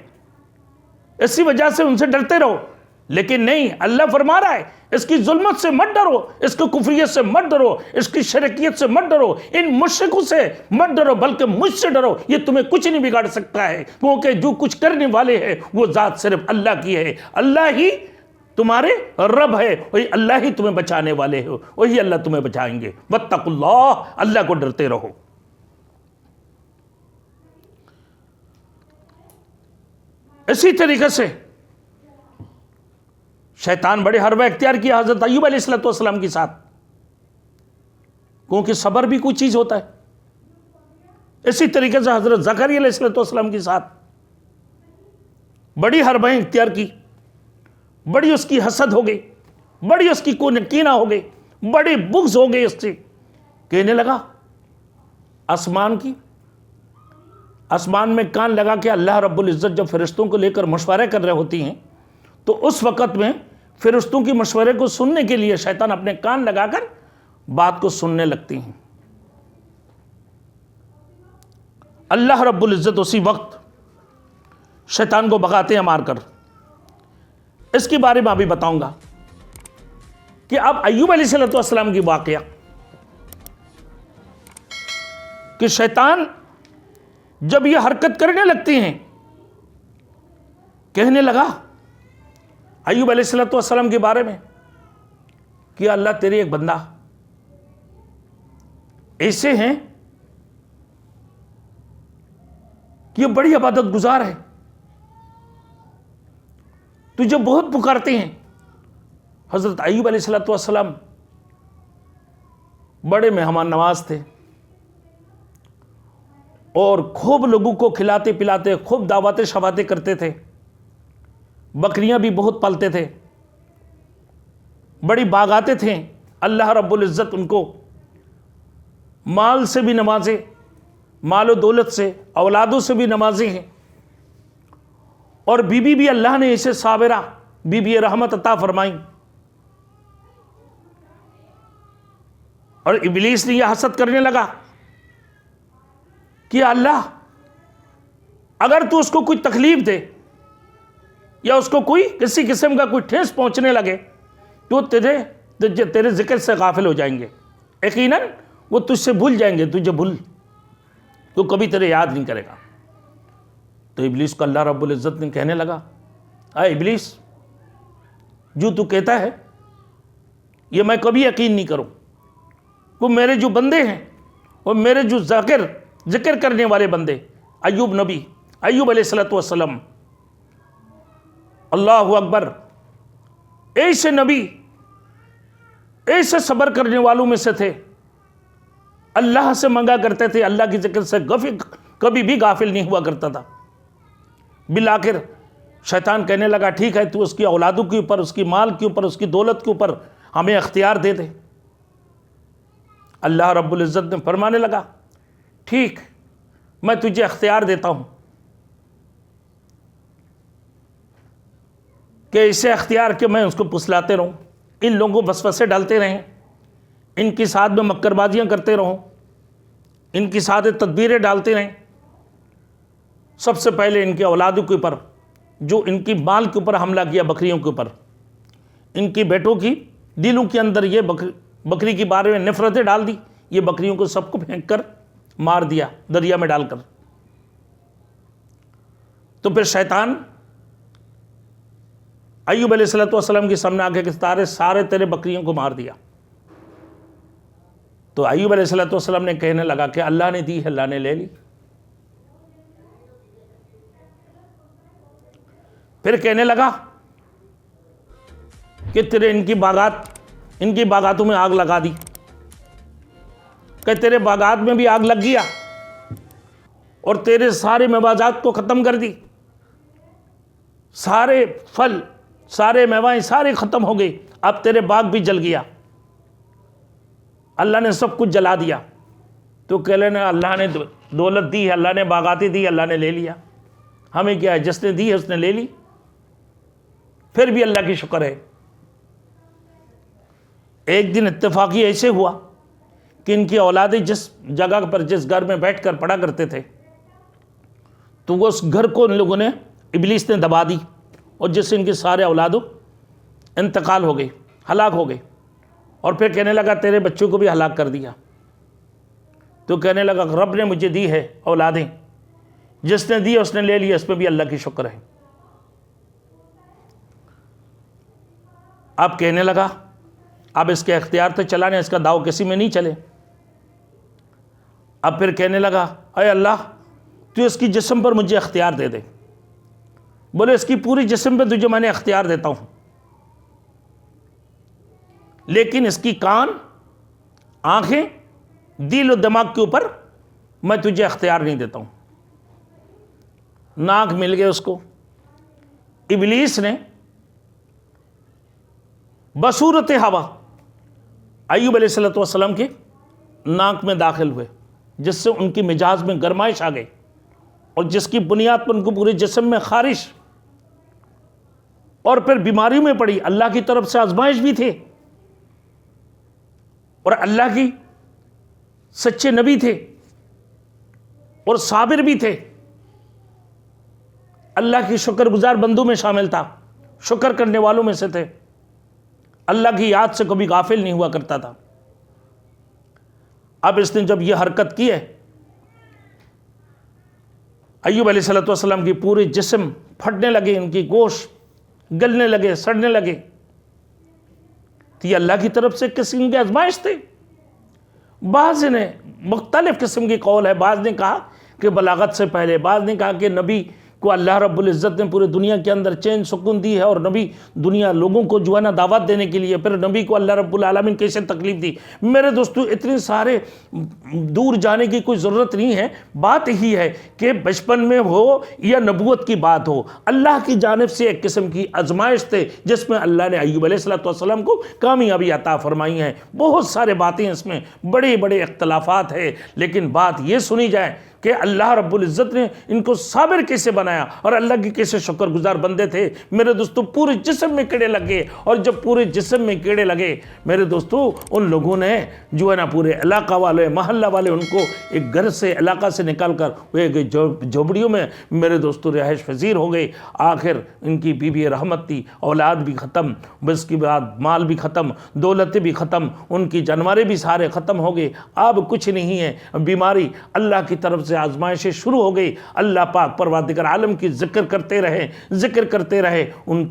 اسی وجہ سے ان سے ڈرتے رہو۔ لیکن نہیں، اللہ فرما رہا ہے اس کی ظلمت سے مت ڈرو، اس کی کفریت سے مت ڈرو، اس کی شرکیت سے مت ڈرو، ان مشرکوں سے مت ڈرو، بلکہ مجھ سے ڈرو، یہ تمہیں کچھ نہیں بگاڑ سکتا ہے، کیونکہ جو کچھ کرنے والے ہیں وہ ذات صرف اللہ کی ہے، اللہ ہی تمہارے رب ہے، وہی اللہ ہی تمہیں بچانے والے ہو، وہی اللہ تمہیں بچائیں گے۔ واتقوا اللہ، اللہ کو ڈرتے رہو۔ اسی طریقے سے شیطان بڑے حربہ اختیار کیا حضرت ایوب علیہ السلام کے ساتھ، کیونکہ صبر بھی کوئی چیز ہوتا ہے۔ اسی طریقے سے حضرت زکریا علیہ السلام کے ساتھ بڑی حربیں اختیار کی، بڑی اس کی حسد ہو گئی، بڑی اس کی کینہ ہو گئی، بڑی بغض ہو گئی اس سے، کہنے لگا آسمان میں کان لگا کے اللہ رب العزت جب فرشتوں کو لے کر مشورہ کر رہے ہوتی ہیں تو اس وقت میں فرشتوں کی مشورے کو سننے کے لیے شیطان اپنے کان لگا کر بات کو سننے لگتی ہیں۔ اللہ رب العزت اسی وقت شیطان کو بھگاتے ہیں مار کر۔ اس کے بارے میں ابھی بتاؤں گا کہ اب ایوب علیہ السلام کی واقعہ کہ شیطان جب یہ حرکت کرنے لگتی ہیں، کہنے لگا ایوب علیہ السلام کے بارے میں کہ اللہ تیرے ایک بندہ ایسے ہیں کہ یہ بڑی عبادت گزار ہے، تجھے بہت پکارتے ہیں۔ حضرت ایوب علیہ السلام بڑے مہمان نواز تھے اور خوب لوگوں کو کھلاتے پلاتے، خوب دعوتیں شفاعتیں کرتے تھے، بکریاں بھی بہت پالتے تھے، بڑی باغاتیں تھیں۔ اللہ رب العزت ان کو مال سے بھی نوازے، مال و دولت سے، اولادوں سے بھی نوازے ہیں، اور بیوی بھی اللہ نے اسے صابرہ، بیوی رحمت عطا فرمائی۔ اور ابلیس نے یہ حسد کرنے لگا کہ اللہ اگر تو اس کو کوئی تکلیف دے یا اس کو کوئی کسی قسم کا کوئی ٹھیس پہنچنے لگے تو تیرے ذکر سے غافل ہو جائیں گے، یقیناً وہ تجھ سے بھول جائیں گے، تجھے بھول، تو کبھی تیرے یاد نہیں کرے گا۔ تو ابلیس کو اللہ رب العزت نے کہنے لگا، اے ابلیس، جو تو کہتا ہے یہ میں کبھی یقین نہیں کروں، وہ میرے جو بندے ہیں، وہ میرے جو ذکر کرنے والے بندے، ایوب نبی، ایوب علیہ السلام، اللہ اکبر، ایسے نبی، ایسے صبر کرنے والوں میں سے تھے، اللہ سے منگا کرتے تھے، اللہ کی ذکر سے کبھی بھی غافل نہیں ہوا کرتا تھا۔ بالآخر شیطان کہنے لگا ٹھیک ہے، تو اس کی اولادوں کے اوپر، اس کی مال کے اوپر، اس کی دولت کے اوپر ہمیں اختیار دے دے۔ اللہ رب العزت نے فرمانے لگا ٹھیک، میں تجھے اختیار دیتا ہوں کہ اسے اختیار کہ میں اس کو پسلاتے رہوں، ان لوگوں کو وسوسے ڈالتے رہیں، ان کے ساتھ میں مکر بازیاں کرتے رہوں، ان کے ساتھ تدبیریں ڈالتے رہیں۔ سب سے پہلے ان کے اولادوں کے اوپر، جو ان کی مال کے اوپر حملہ کیا، بکریوں کے اوپر، ان کی بیٹوں کی دلوں کے اندر یہ بکری کے بارے میں نفرتیں ڈال دی، یہ بکریوں کو سب کو پھینک کر مار دیا دریا میں ڈال کر۔ تو پھر شیطان ایوب علیہ السلام کے سامنے آ کے سارے تیرے بکریوں کو مار دیا۔ تو ایوب علیہ السلام نے کہنے لگا کہ اللہ نے دی ہے، اللہ نے لے لی۔ پھر کہنے لگا کہ تیرے ان کی باغاتوں میں آگ لگا دی، کہ تیرے باغات میں بھی آگ لگ گیا اور تیرے سارے موازات کو ختم کر دی، سارے پھل، سارے میوائیں سارے ختم ہو گئے، اب تیرے باغ بھی جل گیا، اللہ نے سب کچھ جلا دیا۔ تو کہہ لینا اللہ نے دولت دی ہے، اللہ نے باغاتیں دی، اللہ نے لے لیا، ہمیں کیا ہے، جس نے دی ہے اس نے لے لی، پھر بھی اللہ کی شکر ہے۔ ایک دن اتفاقی ایسے ہوا کہ ان کی اولادیں جس جگہ پر، جس گھر میں بیٹھ کر پڑھا کرتے تھے، تو وہ اس گھر کو ان لوگوں نے، ابلیس نے دبا دی، اور جس سے ان کے سارے اولادوں انتقال ہو گئی، ہلاک ہو گئی، اور پھر کہنے لگا تیرے بچوں کو بھی ہلاک کر دیا. تو کہنے لگا رب نے مجھے دی ہے اولادیں، جس نے دی اس نے لے لیا، اس پہ بھی اللہ کی شکر ہے. اب کہنے لگا اب اس کے اختیار سے چلانے، اس کا داؤ کسی میں نہیں چلے. اب پھر کہنے لگا اے اللہ تو اس کی جسم پر مجھے اختیار دے دے. بولے اس کی پوری جسم پہ تجھے میں نے اختیار دیتا ہوں، لیکن اس کی کان، آنکھیں، دل و دماغ کے اوپر میں تجھے اختیار نہیں دیتا ہوں. ناک مل گئے اس کو. ابلیس نے بصورت ہوا ایوب علیہ السلام کے ناک میں داخل ہوئے، جس سے ان کی مزاج میں گرمائش آ گئی، اور جس کی بنیاد پر ان کو پورے جسم میں خارش اور پھر بیماریوں میں پڑی. اللہ کی طرف سے آزمائش بھی تھے، اور اللہ کی سچے نبی تھے، اور صابر بھی تھے. اللہ کی شکر گزار بندوں میں شامل تھا، شکر کرنے والوں میں سے تھے. اللہ کی یاد سے کبھی غافل نہیں ہوا کرتا تھا. اب اس نے جب یہ حرکت کی ہے، ایوب علیہ السلام کی پورے جسم پھٹنے لگے، ان کی گوشت گلنے لگے، سڑنے لگے. تو یہ اللہ کی طرف سے قسم کی آزمائش تھے. بعض نے مختلف قسم کی قول ہے، بعض نے کہا کہ بلاغت سے پہلے، بعض نے کہا کہ نبی کو اللہ رب العزت نے پورے دنیا کے اندر چین سکون دی ہے، اور نبی دنیا لوگوں کو جو ہے نا دعوت دینے کے لیے، پھر نبی کو اللہ رب العالمین کیسے تکلیف دی. میرے دوستو اتنے سارے دور جانے کی کوئی ضرورت نہیں ہے. بات ہی ہے کہ بچپن میں ہو یا نبوت کی بات ہو، اللہ کی جانب سے ایک قسم کی آزمائش تھے جس میں اللہ نے ایوب علیہ السلام کو کامیابی عطا فرمائی ہے. بہت سارے باتیں اس میں بڑے بڑے اختلافات ہیں، لیکن بات یہ سنی جائے کہ اللہ رب العزت نے ان کو صابر کیسے بنایا اور اللہ کی کیسے شکر گزار بندے تھے. میرے دوستو پورے جسم میں کیڑے لگے، اور جب پورے جسم میں کیڑے لگے میرے دوستو ان لوگوں نے جو ہے نا پورے علاقہ والے محلہ والے ان کو ایک گھر سے علاقہ سے نکال کر وہ ایک جھوپڑیوں میں میرے دوستو رہائش پذیر ہو گئے. آخر ان کی بیوی رحمت تھی، اولاد بھی ختم، بس کے بعد مال بھی ختم، دولت بھی ختم، ان کی جانوریں بھی سارے ختم ہو گئے. اب کچھ نہیں ہے. بیماری اللہ کی طرف سے آزمائشیں شروع ہو گئی. اللہ پاک پروردگار عالم کی ذکر کرتے رہے. ان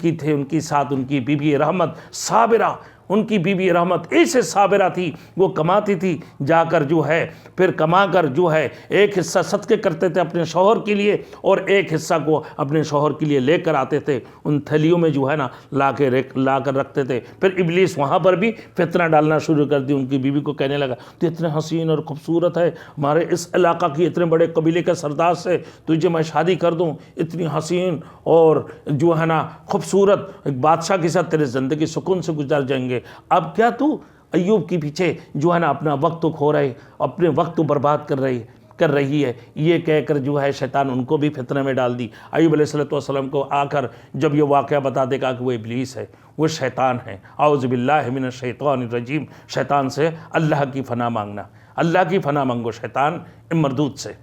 کی ساتھ ان کی بیوی رحمت صابرہ، ان کی بیوی رحمت ایسے صابرہ تھی، وہ کماتی تھی جا کر جو ہے، پھر کما کر جو ہے ایک حصہ صدقے کرتے تھے اپنے شوہر کے لیے، اور ایک حصہ کو اپنے شوہر کے لیے لے کر آتے تھے، ان تھیلیوں میں جو ہے نا لا کر رکھتے تھے. پھر ابلیس وہاں پر بھی فتنہ ڈالنا شروع کر دی. ان کی بیوی کو کہنے لگا تو اتنے حسین اور خوبصورت ہے، ہمارے اس علاقہ کی اتنے بڑے قبیلے کے سردار سے تجھے میں شادی کر دوں، اتنی حسین اور جو ہے نا خوبصورت ایک بادشاہ کے ساتھ تیرے زندگی سکون سے گزار جائیں گے. اب کیا تو ایوب کے پیچھے جو ہے نا اپنا وقت تو کھو رہے، اپنے وقت تو برباد کر رہی ہے. یہ کہہ کر جو ہے شیطان ان کو بھی فتنہ میں ڈال دی. ایوب علیہ السلام کو آ کر جب یہ واقعہ بتا دے گا کہ وہ ابلیس ہے، وہ شیطان ہے، اعوذ باللہ من الشیطان الرجیم، شیطان سے اللہ کی پناہ مانگنا، اللہ کی پناہ مانگو شیطان مردود سے.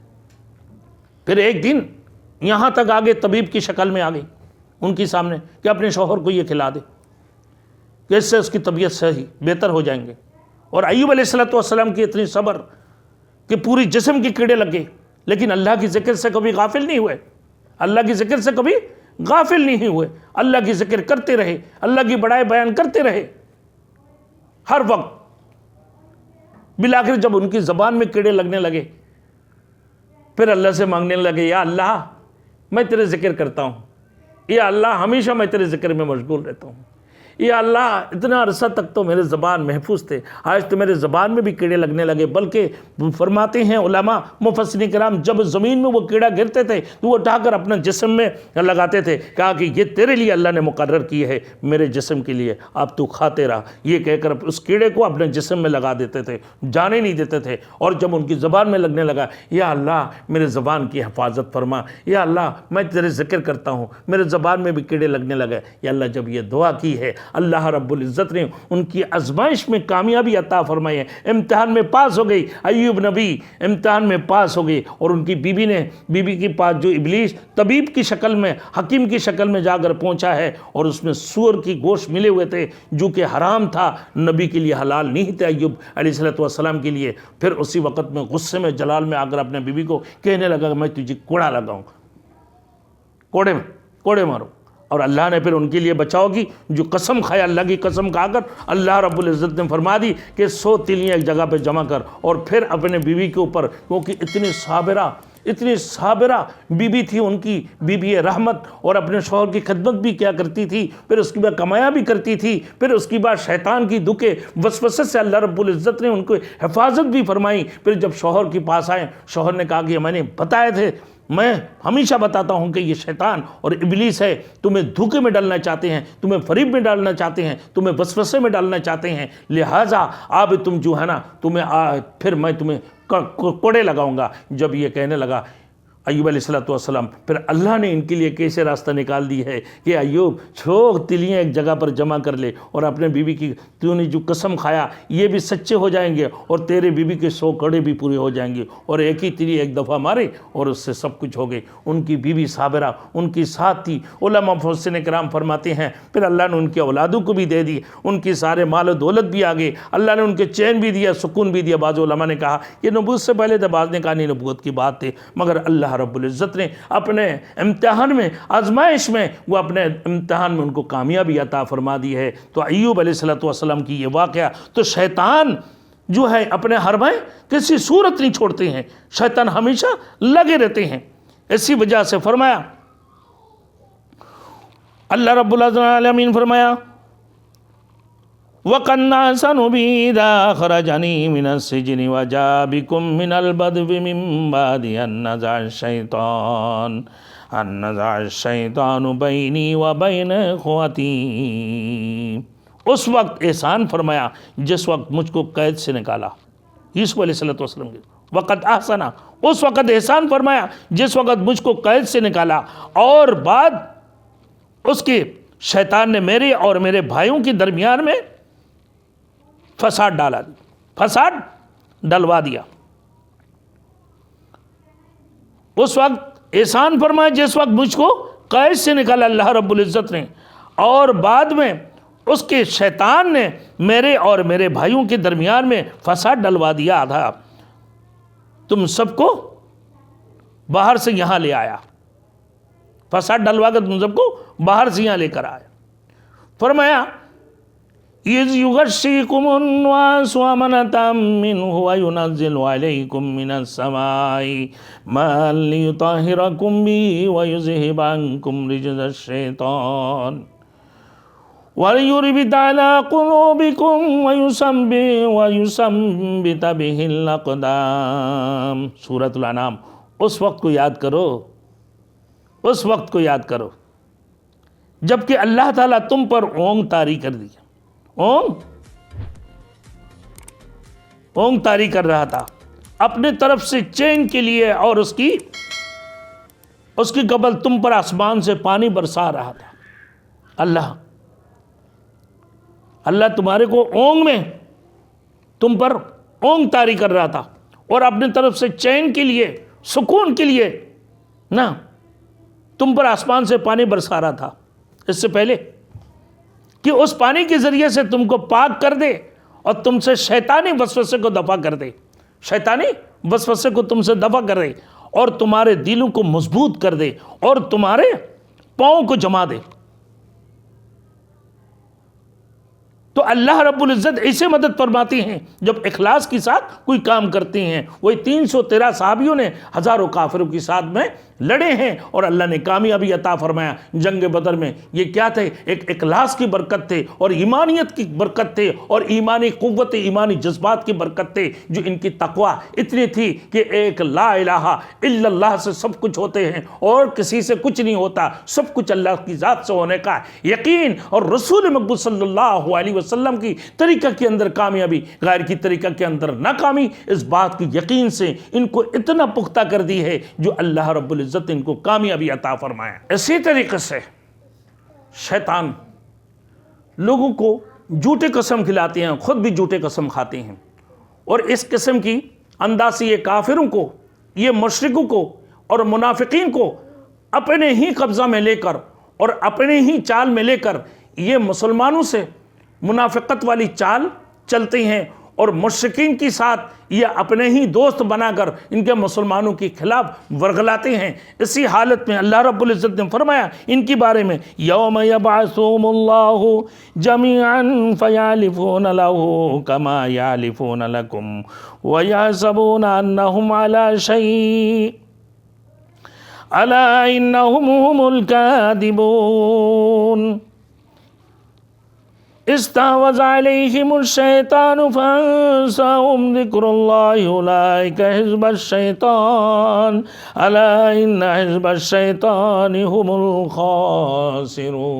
پھر ایک دن یہاں تک آگے طبیب کی شکل میں آ گئی ان کی سامنے کہ اپنے شوہر کو یہ کھلا دے کہ اس سے اس کی طبیعت صحیح بہتر ہو جائیں گے. اور ایوب علیہ السلام کی اتنی صبر کہ پوری جسم کے کیڑے لگے، لیکن اللہ کی ذکر سے کبھی غافل نہیں ہوئے. اللہ کی ذکر سے کبھی غافل نہیں ہوئے. اللہ کی ذکر کرتے رہے، اللہ کی بڑائی بیان کرتے رہے ہر وقت. بالآخر جب ان کی زبان میں کیڑے لگنے لگے، پھر اللہ سے مانگنے لگے یا اللہ میں تیرے ذکر کرتا ہوں، یا اللہ ہمیشہ میں تیرے ذکر میں مشغول رہتا ہوں، یا اللہ اتنا عرصہ تک تو میرے زبان محفوظ تھے، آج تو میرے زبان میں بھی کیڑے لگنے لگے. بلکہ فرماتے ہیں علماء مفسرین کرام جب زمین میں وہ کیڑا گرتے تھے تو وہ اٹھا کر اپنا جسم میں لگاتے تھے، کہا کہ یہ تیرے لیے اللہ نے مقرر کی ہے، میرے جسم کے لیے، اب تو کھاتے رہا. یہ کہہ کر اس کیڑے کو اپنے جسم میں لگا دیتے تھے، جانے نہیں دیتے تھے. اور جب ان کی زبان میں لگنے لگا یا اللہ میرے زبان کی حفاظت فرما، یا اللہ میں تیرے ذکر کرتا ہوں، میرے زبان میں بھی کیڑے لگنے لگے. یا اللہ جب یہ دعا کی ہے اللہ رب العزت نے ان کی آزمائش میں کامیابی عطا فرمائی ہے، امتحان میں پاس ہو گئی۔ ایوب نبی امتحان میں پاس ہو گئے، اور ان کی بیوی کے پاس جو ابلیس طبیب کی شکل میں، حکیم کی شکل میں جا کر پہنچا ہے، اور اس میں سور کی گوشت ملے ہوئے تھے جو کہ حرام تھا، نبی کے لیے حلال نہیں تھے ایوب علیہ السلام کے لیے۔ پھر اسی وقت میں غصے میں جلال میں آ کر اپنے بیوی کو کہنے لگا کہ میں تجھے کوڑا لگاؤں، کوڑے مارو، اور اللہ نے پھر ان کے لیے بچاؤ کی جو قسم کھایا، اللہ کی قسم کھا کر اللہ رب العزت نے فرما دی کہ 100 تلیاں ایک جگہ پہ جمع کر، اور پھر اپنے بیوی کے اوپر، کیونکہ اتنی صابرہ بیوی تھی ان کی، بیوی رحمت، اور اپنے شوہر کی خدمت بھی کیا کرتی تھی، پھر اس کے بعد کمایا بھی کرتی تھی، پھر اس کے بعد شیطان کی دکے وسوسے سے اللہ رب العزت نے ان کو حفاظت بھی فرمائی۔ پھر جب شوہر کے پاس آئے، شوہر نے کہا کہ میں نے بتائے تھے، میں ہمیشہ بتاتا ہوں کہ یہ شیطان اور ابلیس ہے، تمہیں دھوکے میں ڈالنا چاہتے ہیں، تمہیں فریب میں ڈالنا چاہتے ہیں، تمہیں وسوسے میں ڈالنا چاہتے ہیں، لہٰذا اب تم جو ہے نا پھر میں تمہیں کوڑے لگاؤں گا۔ جب یہ کہنے لگا ایوب علیہ السلام، پھر اللہ نے ان کے لیے کیسے راستہ نکال دی ہے کہ ایوب 100 تلیاں ایک جگہ پر جمع کر لے، اور اپنے بیوی کی تو نے جو قسم کھایا یہ بھی سچے ہو جائیں گے، اور تیرے بیوی کے 100 کڑے بھی پورے ہو جائیں گے، اور ایک ہی تلی ایک دفعہ مارے اور اس سے سب کچھ ہو گئے۔ ان کی بیوی صابرہ ان کی ساتھ تھی۔ علماء مفسرین کرام فرماتے ہیں پھر اللہ نے ان کی اولادوں کو بھی دے دی، ان کی سارے مال و دولت بھی آ گئے، اللہ نے ان کے چین بھی دیا، سکون بھی دیا۔ بعض علماء نے کہا یہ نبوت سے پہلے تھا، بعض نے کہا نہیں نبوت کی بات تھی، مگر اللہ رب العزت نے اپنے امتحان میں، آزمائش میں، وہ اپنے امتحان میں ان کو کامیابی عطا فرما دی ہے۔ تو ایوب علیہ السلام کی یہ واقعہ، تو شیطان جو ہے اپنے حربے کسی صورت نہیں چھوڑتے ہیں، شیطان ہمیشہ لگے رہتے ہیں۔ اسی وجہ سے فرمایا اللہ رب العالمین فرمایا وَقَنَّا سَنُبِي إِذَا خَرَجَنِي مِنَ السِّجْنِ وَجَاءَ بِكُم مِّنَ الْبَدْوِ مِن بَعْدِ أَن نَزَعَ الشَّيْطَانُ بَيْنِي وَبَيْنَ إِخْوَتِي۔ اس وقت احسان فرمایا جس وقت مجھ کو قید سے نکالا، یوسف علیہ السلام کے وقت احسنا، اس وقت احسان فرمایا جس وقت مجھ کو قید سے نکالا، اور بعد اس کے شیطان نے میرے اور میرے بھائیوں کے درمیان میں فساد ڈلوا دیا۔ اس وقت احسان فرمایا جس وقت مجھ کو قید سے نکالا اللہ رب العزت نے، اور بعد میں اس کے شیطان نے میرے اور میرے بھائیوں کے درمیان میں فساد ڈلوا دیا تھا، تم سب کو باہر سے یہاں لے آیا، فساد ڈلوا کر تم سب کو باہر سے یہاں لے کر آیا۔ فرمایا اِذْ يُغَشِّيكُمُ النُّعَاسُ أَمَنَةً مِّنْهُ وَيُنَزِّلُ عَلَيْكُم مِّنَ السَّمَاءِ مَاءً لِّيُطَهِّرَكُم بِهِ وَيُذْهِبَ عَنكُم رِّجْزَ الشَّيْطَانِ وَلِيُرْبِطَ عَلَىٰ قُلُوبِكُمْ وَيُثَبِّتَ بِهِ الْأَقْدَامَ۔ سورۃ الانعام۔ اس وقت کو یاد کرو، اس وقت کو یاد کرو جب کہ اللہ تعالیٰ تم پر اونگ طاری کر دیا، اونگ طاری کر رہا تھا اپنے طرف سے چین کے لیے، اور اس کی قبل تم پر آسمان سے پانی برسا رہا تھا۔ اللہ تمہارے کو اونگ میں تم پر اونگ طاری کر رہا تھا، اور اپنے طرف سے چین کے لیے، سکون کے لیے نا تم پر آسمان سے پانی برسا رہا تھا، اس سے پہلے کہ اس پانی کے ذریعے سے تم کو پاک کر دے، اور تم سے شیطانی وسوسے کو دفع کر دے، شیطانی وسوسے کو تم سے دفع کر دے، اور تمہارے دلوں کو مضبوط کر دے، اور تمہارے پاؤں کو جما دے۔ تو اللہ رب العزت ایسے مدد فرماتے ہیں جب اخلاص کے ساتھ کوئی کام کرتے ہیں۔ وہی 313 صحابیوں نے ہزاروں کافروں کے ساتھ میں لڑے ہیں، اور اللہ نے کامیابی عطا فرمایا جنگ بدر میں۔ یہ کیا تھے؟ ایک اخلاص کی برکت تھے، اور ایمانیت کی برکت تھے، اور ایمانی قوت، ایمانی جذبات کی برکت تھے، جو ان کی تقوی اتنی تھی کہ ایک لا الہ الا اللہ سے سب کچھ ہوتے ہیں، اور کسی سے کچھ نہیں ہوتا، سب کچھ اللہ کی ذات سے ہونے کا یقین، اور رسول مقبول صلی اللہ علیہ وسلم کی طریقہ کے اندر کامیابی، غیر کی طریقہ کے اندر ناکامی، اس بات کی یقین سے ان کو اتنا پختہ کر دی ہے جو اللہ رب العزت ان کو کامیابی عطا فرمائے۔ اسی طریقے سے شیطان لوگوں کو جھوٹے قسم کھلاتے ہیں، خود بھی جھوٹے قسم کھاتے ہیں، اور اس قسم کی انداز سے یہ کافروں کو، یہ مشرکوں کو اور منافقین کو اپنے ہی قبضہ میں لے کر اور اپنے ہی چال میں لے کر یہ مسلمانوں سے منافقت والی چال چلتے ہیں، اور مشرکین کے ساتھ یہ اپنے ہی دوست بنا کر ان کے مسلمانوں کے خلاف ورغلاتے ہیں۔ اسی حالت میں اللہ رب العزت نے فرمایا ان کی بارے میں، یوم یبعثہم اللہ جمیعا فیحلفون لہ کما یحلفون لکم ویحسبون انہم علی شیء الا انہم هم الکاذبون۔ استحوذ علیہم الشیطان فانساہم ذکر اللہ اولئک حزب الشیطان الا ان حزب الشیطان هم الخاسرون۔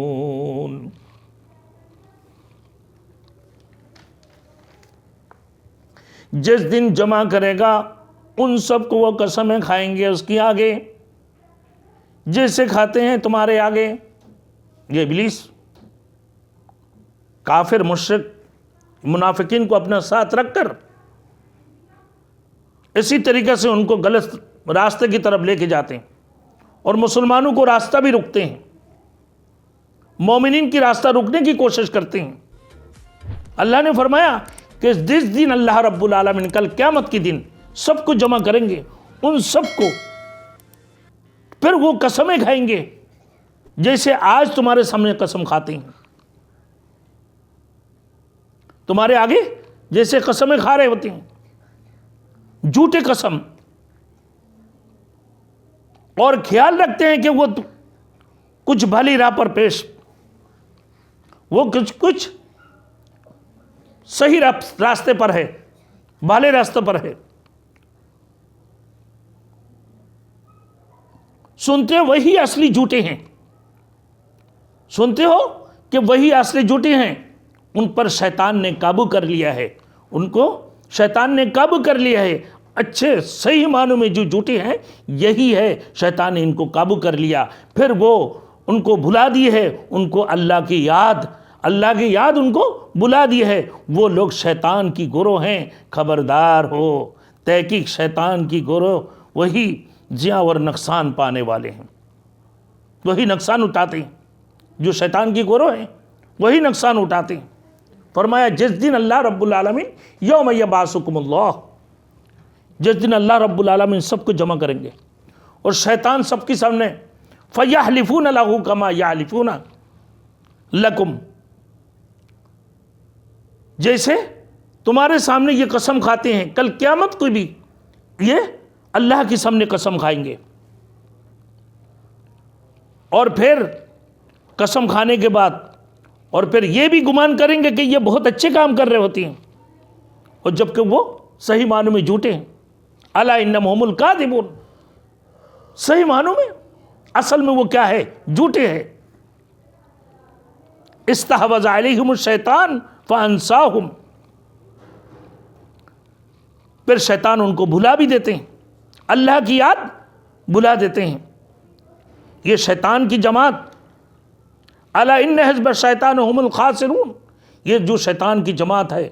جس دن جمع کرے گا ان سب کو وہ قسمیں کھائیں گے اس کی آگے، جیسے کھاتے ہیں تمہارے آگے۔ یہ ابلیس کافر مشرک منافقین کو اپنے ساتھ رکھ کر اسی طریقے سے ان کو غلط راستے کی طرف لے کے جاتے ہیں، اور مسلمانوں کو راستہ بھی روکتے ہیں، مومنین کی راستہ روکنے کی کوشش کرتے ہیں۔ اللہ نے فرمایا کہ جس دن اللہ رب العالمین کل قیامت کے دن سب کو جمع کریں گے، ان سب کو پھر وہ قسمیں کھائیں گے جیسے آج تمہارے سامنے قسم کھاتے ہیں، تمہارے آگے جیسے قسمیں کھا رہے ہوتے ہیں، جھوٹے قسم، اور خیال رکھتے ہیں کہ وہ کچھ بھلی راہ پر پیش، وہ کچھ صحیح راستے پر ہے، بھلے راستے پر ہے۔ سنتے وہی اصلی جھوٹے ہیں، سنتے ہو کہ وہی اصلی جھوٹے ہیں، ان پر شیطان نے قابو کر لیا ہے، ان کو شیطان نے قابو کر لیا ہے۔ اچھے صحیح معنوں میں جو جھوٹے ہیں یہی ہے، شیطان نے ان کو قابو کر لیا، پھر وہ ان کو بھلا دی ہے، ان کو اللہ کی یاد ان کو بلا دی ہے۔ وہ لوگ شیطان کی گروہ ہیں، خبردار ہو، تحقیق شیطان کی گروہ وہی زیاں اور نقصان پانے والے ہیں، وہی نقصان اٹھاتے ہیں، جو شیطان کی گروہ ہیں وہی نقصان اٹھاتے ہیں۔ فرمایا جس دن اللہ رب العالمین یوم یبعثکم اللہ، جس دن اللہ رب العالمین سب کو جمع کریں گے اور شیطان سب کے سامنے فیحلفون لہ کما یحلفون لکم، جیسے تمہارے سامنے یہ قسم کھاتے ہیں، کل قیامت کو بھی یہ اللہ کے سامنے قسم کھائیں گے، اور پھر قسم کھانے کے بعد اور پھر یہ بھی گمان کریں گے کہ یہ بہت اچھے کام کر رہے ہوتے ہیں، اور جبکہ وہ صحیح معنوں میں جھوٹے ہیں۔ الا انہم هم الکاذبون، صحیح معنوں میں اصل میں وہ کیا ہے؟ جھوٹے ہیں۔ استحوذ علیہم الشیطان فانساہم، پھر شیطان ان کو بھلا بھی دیتے ہیں، اللہ کی یاد بھلا دیتے ہیں۔ یہ شیطان کی جماعت، الا ان حزب الشیطان هم الخاسرون، یہ جو شیطان کی جماعت ہے،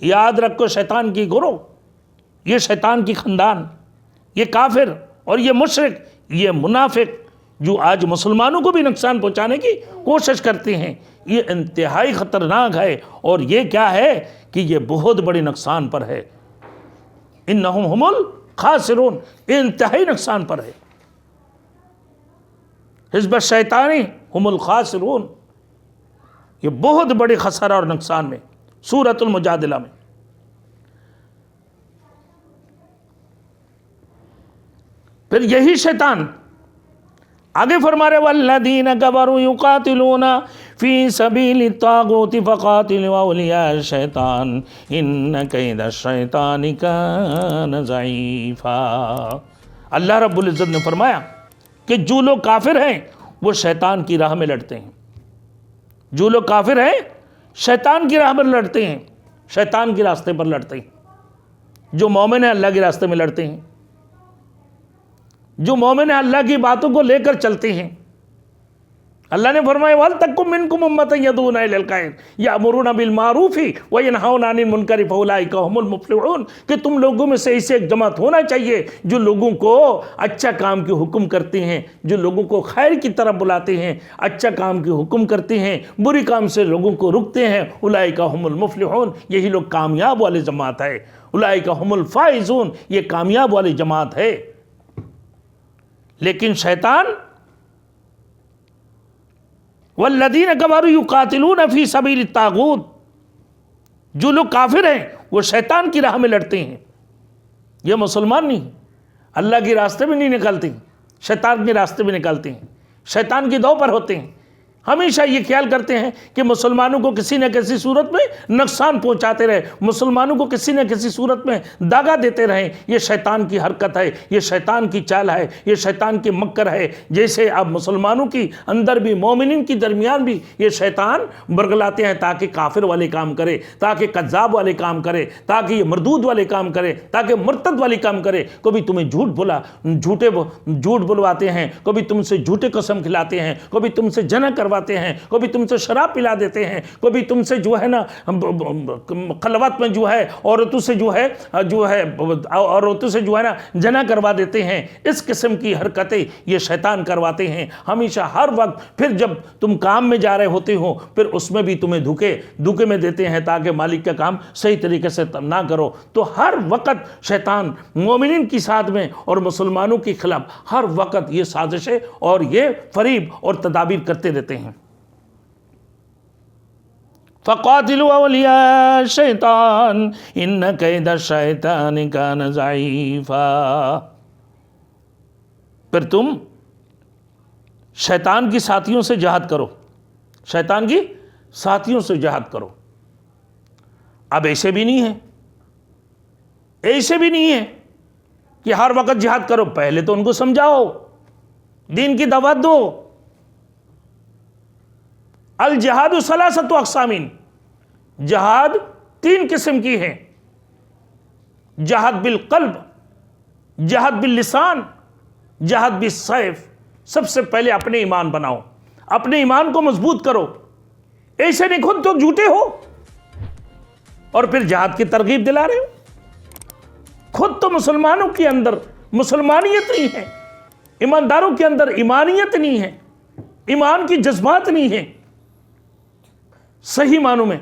یاد رکھو شیطان کی گروہ، یہ شیطان کی خاندان، یہ کافر اور یہ مشرک، یہ منافق جو آج مسلمانوں کو بھی نقصان پہنچانے کی کوشش کرتے ہیں، یہ انتہائی خطرناک ہے، اور یہ کیا ہے کہ یہ بہت بڑے نقصان پر ہے۔ انہم هم الخاسرون، یہ انتہائی نقصان پر ہے۔ حزب الشیطان هم الخاسرون، یہ بہت بڑے خسارہ اور نقصان میں۔ سورۃ المجادلہ میں پھر یہی شیطان آگے فرما رہے والذین کفروا یقاتلون فی سبیل الطاغوت فقاتلوا اولیاء الشیطان ان کید الشیطان کان ضعیفا۔ اللہ رب العزت نے فرمایا کہ جو لوگ کافر ہیں وہ شیطان کی راہ میں لڑتے ہیں، جو لوگ کافر ہیں شیطان کی راہ پر لڑتے ہیں، شیطان کے راستے پر لڑتے ہیں۔ جو مومن ہیں اللہ کے راستے میں لڑتے ہیں، جو مومن ہیں اللہ کی باتوں کو لے کر چلتے ہیں، اللہ نے فرمایا وَلْتَکُم مِّنکُم أُمَّةٌ يَدْعُونَ إِلَى الْخَيْرِ يَأْمُرُونَ بِالْمَعْرُوفِ وَيَنْهَوْنَ عَنِ الْمُنکَرِ فَأُولَٰئِکَ هُمُ الْمُفْلِحُونَ کہ تم لوگوں میں سے ایسے ایک جماعت ہونا چاہیے جو لوگوں کو اچھا کام کی حکم کرتے ہیں، جو لوگوں کو خیر کی طرف بلاتے ہیں، اچھا کام کی حکم کرتے ہیں، بری کام سے لوگوں کو رکتے ہیں۔ اولئک هم المفلحون، یہی لوگ کامیاب والے جماعت ہے۔ اولئک هم الفائزون، یہ کامیاب والی جماعت ہے۔ لیکن شیطان والذین کفروا یقاتلون فی سبیل الطاغوت، جو لوگ کافر ہیں وہ شیطان کی راہ میں لڑتے ہیں، یہ مسلمان نہیں، اللہ کے راستے میں نہیں نکلتے، شیطان کے راستے میں نکلتے ہیں، شیطان کی دو پر ہوتے ہیں، ہمیشہ یہ خیال کرتے ہیں کہ مسلمانوں کو کسی نہ کسی صورت میں نقصان پہنچاتے رہے، مسلمانوں کو کسی نہ کسی صورت میں داغا دیتے رہیں۔ یہ شیطان کی حرکت ہے، یہ شیطان کی چال ہے، یہ شیطان کی مکر ہے۔ جیسے اب مسلمانوں کی اندر بھی، مومنین کی درمیان بھی یہ شیطان برگلاتے ہیں تاکہ کافر والے کام کرے، تاکہ کذاب والے کام کرے، تاکہ یہ مردود والے کام کرے، تاکہ مرتد والے کام کرے۔ کبھی تمہیں جھوٹ بلواتے ہیں، کبھی تم سے جھوٹے قسم کھلاتے ہیں، کبھی تم سے جنا کرواتے ہیں، کبھی تم سے شراب پلا دیتے ہیں، کبھی تم سے جو ہے نا خلوت میں جو ہے عورتوں سے جو ہے نا جنا کروا دیتے ہیں۔ اس قسم کی حرکتیں یہ شیطان کرواتے ہیں ہمیشہ، ہر وقت۔ پھر جب تم کام میں جا رہے ہوتے ہو پھر اس میں بھی تمہیں دھوکے میں دیتے ہیں تاکہ مالک کا کام صحیح طریقے سے نہ کرو۔ تو ہر وقت شیطان مومنین کی ساتھ میں اور مسلمانوں کے خلاف ہر وقت یہ سازشیں اور یہ فریب اور تدابیر کرتے رہتے ہیں۔ فَقَاتِلُوا أَوْلِيَاءَ الشَّيْطَانِ إِنَّ كَيْدَ الشَّيْطَانِ كَانَ ضَعِيفًا، پھر تم شیطان کی ساتھیوں سے جہاد کرو، شیطان کی ساتھیوں سے جہاد کرو۔ اب ایسے بھی نہیں ہے کہ ہر وقت جہاد کرو، پہلے تو ان کو سمجھاؤ، دین کی دعوت دو۔ الجہاد ثلاثۃ اقسام، جہاد 3 قسم کی ہے، جہاد بالقلب، جہاد باللسان، جہاد بالسیف۔ سب سے پہلے اپنے ایمان بناؤ، اپنے ایمان کو مضبوط کرو، ایسے نہیں خود تو جھوٹے ہو اور پھر جہاد کی ترغیب دلا رہے ہو۔ خود تو مسلمانوں کے اندر مسلمانیت نہیں ہے، ایمانداروں کے اندر ایمانیت نہیں ہے، ایمان کی جذبات نہیں ہے صحیح معنوں میں،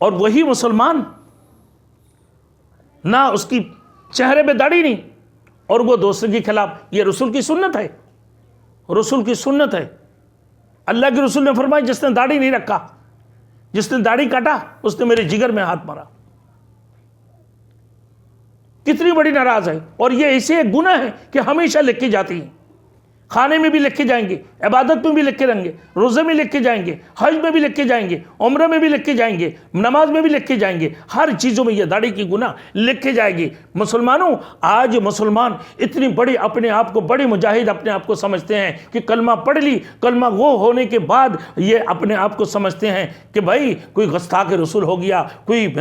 اور وہی مسلمان نہ اس کی چہرے پہ داڑھی نہیں اور وہ دوسرے کے خلاف۔ یہ رسول کی سنت ہے، رسول کی سنت ہے۔ اللہ کے رسول نے فرمایا جس نے داڑھی نہیں رکھا، جس نے داڑھی کاٹا اس نے میرے جگر میں ہاتھ مارا۔ کتنی بڑی ناراض ہے، اور یہ ایسے ایک گناہ ہے کہ ہمیشہ لکھی جاتی ہیں، کھانے میں بھی لکھے جائیں گے، عبادت میں بھی لکھے رہیں گے، روزے میں لکھے جائیں گے، حج میں بھی لکھے جائیں گے، عمرہ میں بھی لکھے جائیں گے، نماز میں بھی لکھے جائیں گے، ہر چیزوں میں یہ داڑھی کی گناہ لکھے جائے گی۔ مسلمانوں، آج مسلمان اتنی بڑی اپنے آپ کو بڑے مجاہد اپنے آپ کو سمجھتے ہیں کہ کلمہ پڑھ لی، کلمہ وہ ہونے کے بعد یہ اپنے آپ کو سمجھتے ہیں کہ بھائی کوئی گستاخ رسول ہو گیا، کوئی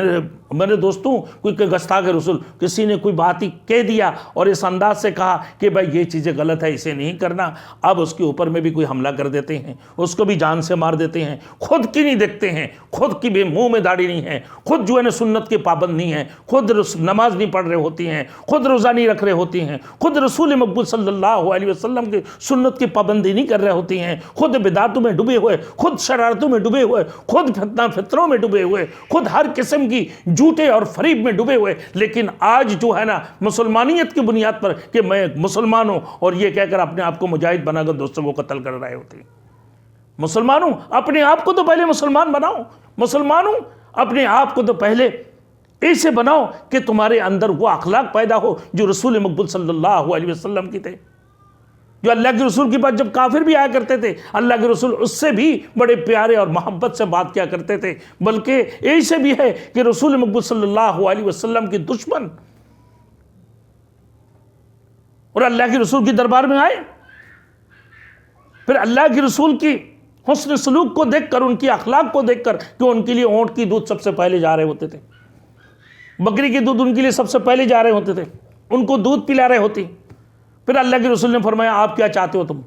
میرے دوستوں کوئی گستاخ رسول، کسی نے کوئی بات ہی کہہ دیا اور اس انداز سے کہا کہ بھائی یہ چیزیں غلط ہے، اسے نہیں کرنا، اب اس کے اوپر میں بھی کوئی حملہ کر دیتے ہیں، اس کو بھی جان سے مار دیتے ہیں۔ خود کی نہیں دیکھتے ہیں، خود کی بھی منہ میں داڑھی نہیں ہے، خود جو ہے نا سنت کے پابند نہیں ہے، خود نماز نہیں پڑھ رہے ہوتی ہیں، خود روزہ نہیں رکھ رہے ہوتی ہیں، خود رسول مقبول صلی اللہ علیہ وسلم کی سنت کی پابندی نہیں کر رہے ہوتی ہیں، خود بدعتوں میں ڈوبے ہوئے، خود شرارتوں میں ڈوبے ہوئے، خود فتنہ فطروں میں ڈوبے ہوئے، خود ہر قسم کی جھوٹے اور فریب میں ڈوبے ہوئے، لیکن آج جو ہے نا مسلمانیت کی بنیاد پر کہ میں مسلمان ہوں اور یہ کہہ کر اپنے آپ کو مجاہد بنا کر دوستوں کو قتل کر رہے ہوتے ہیں۔ مسلمانوں، اپنے آپ کو تو پہلے مسلمان بناؤ، مسلمانوں اپنے آپ کو تو پہلے ایسے بناؤ کہ تمہارے اندر وہ اخلاق پیدا ہو جو رسول مقبول صلی اللہ علیہ وسلم کی تھے، جو اللہ کے رسول کی بات جب کافر بھی آیا کرتے تھے اللہ کے رسول اس سے بھی بڑے پیارے اور محبت سے بات کیا کرتے تھے، بلکہ ایسے بھی ہے کہ رسول مقبول صلی اللہ علیہ وسلم کی دشمن اور اللہ کے رسول کی دربار میں آئے، پھر اللہ کے رسول کی حسن سلوک کو دیکھ کر، ان کی اخلاق کو دیکھ کر کہ ان کے لیے اونٹ کی دودھ سب سے پہلے جا رہے ہوتے تھے، بکری کی دودھ ان کے لیے سب سے پہلے جا رہے ہوتے تھے، ان کو دودھ پلا رہے ہوتے، پھر اللہ کے رسول نے فرمایا آپ کیا چاہتے ہو تم؟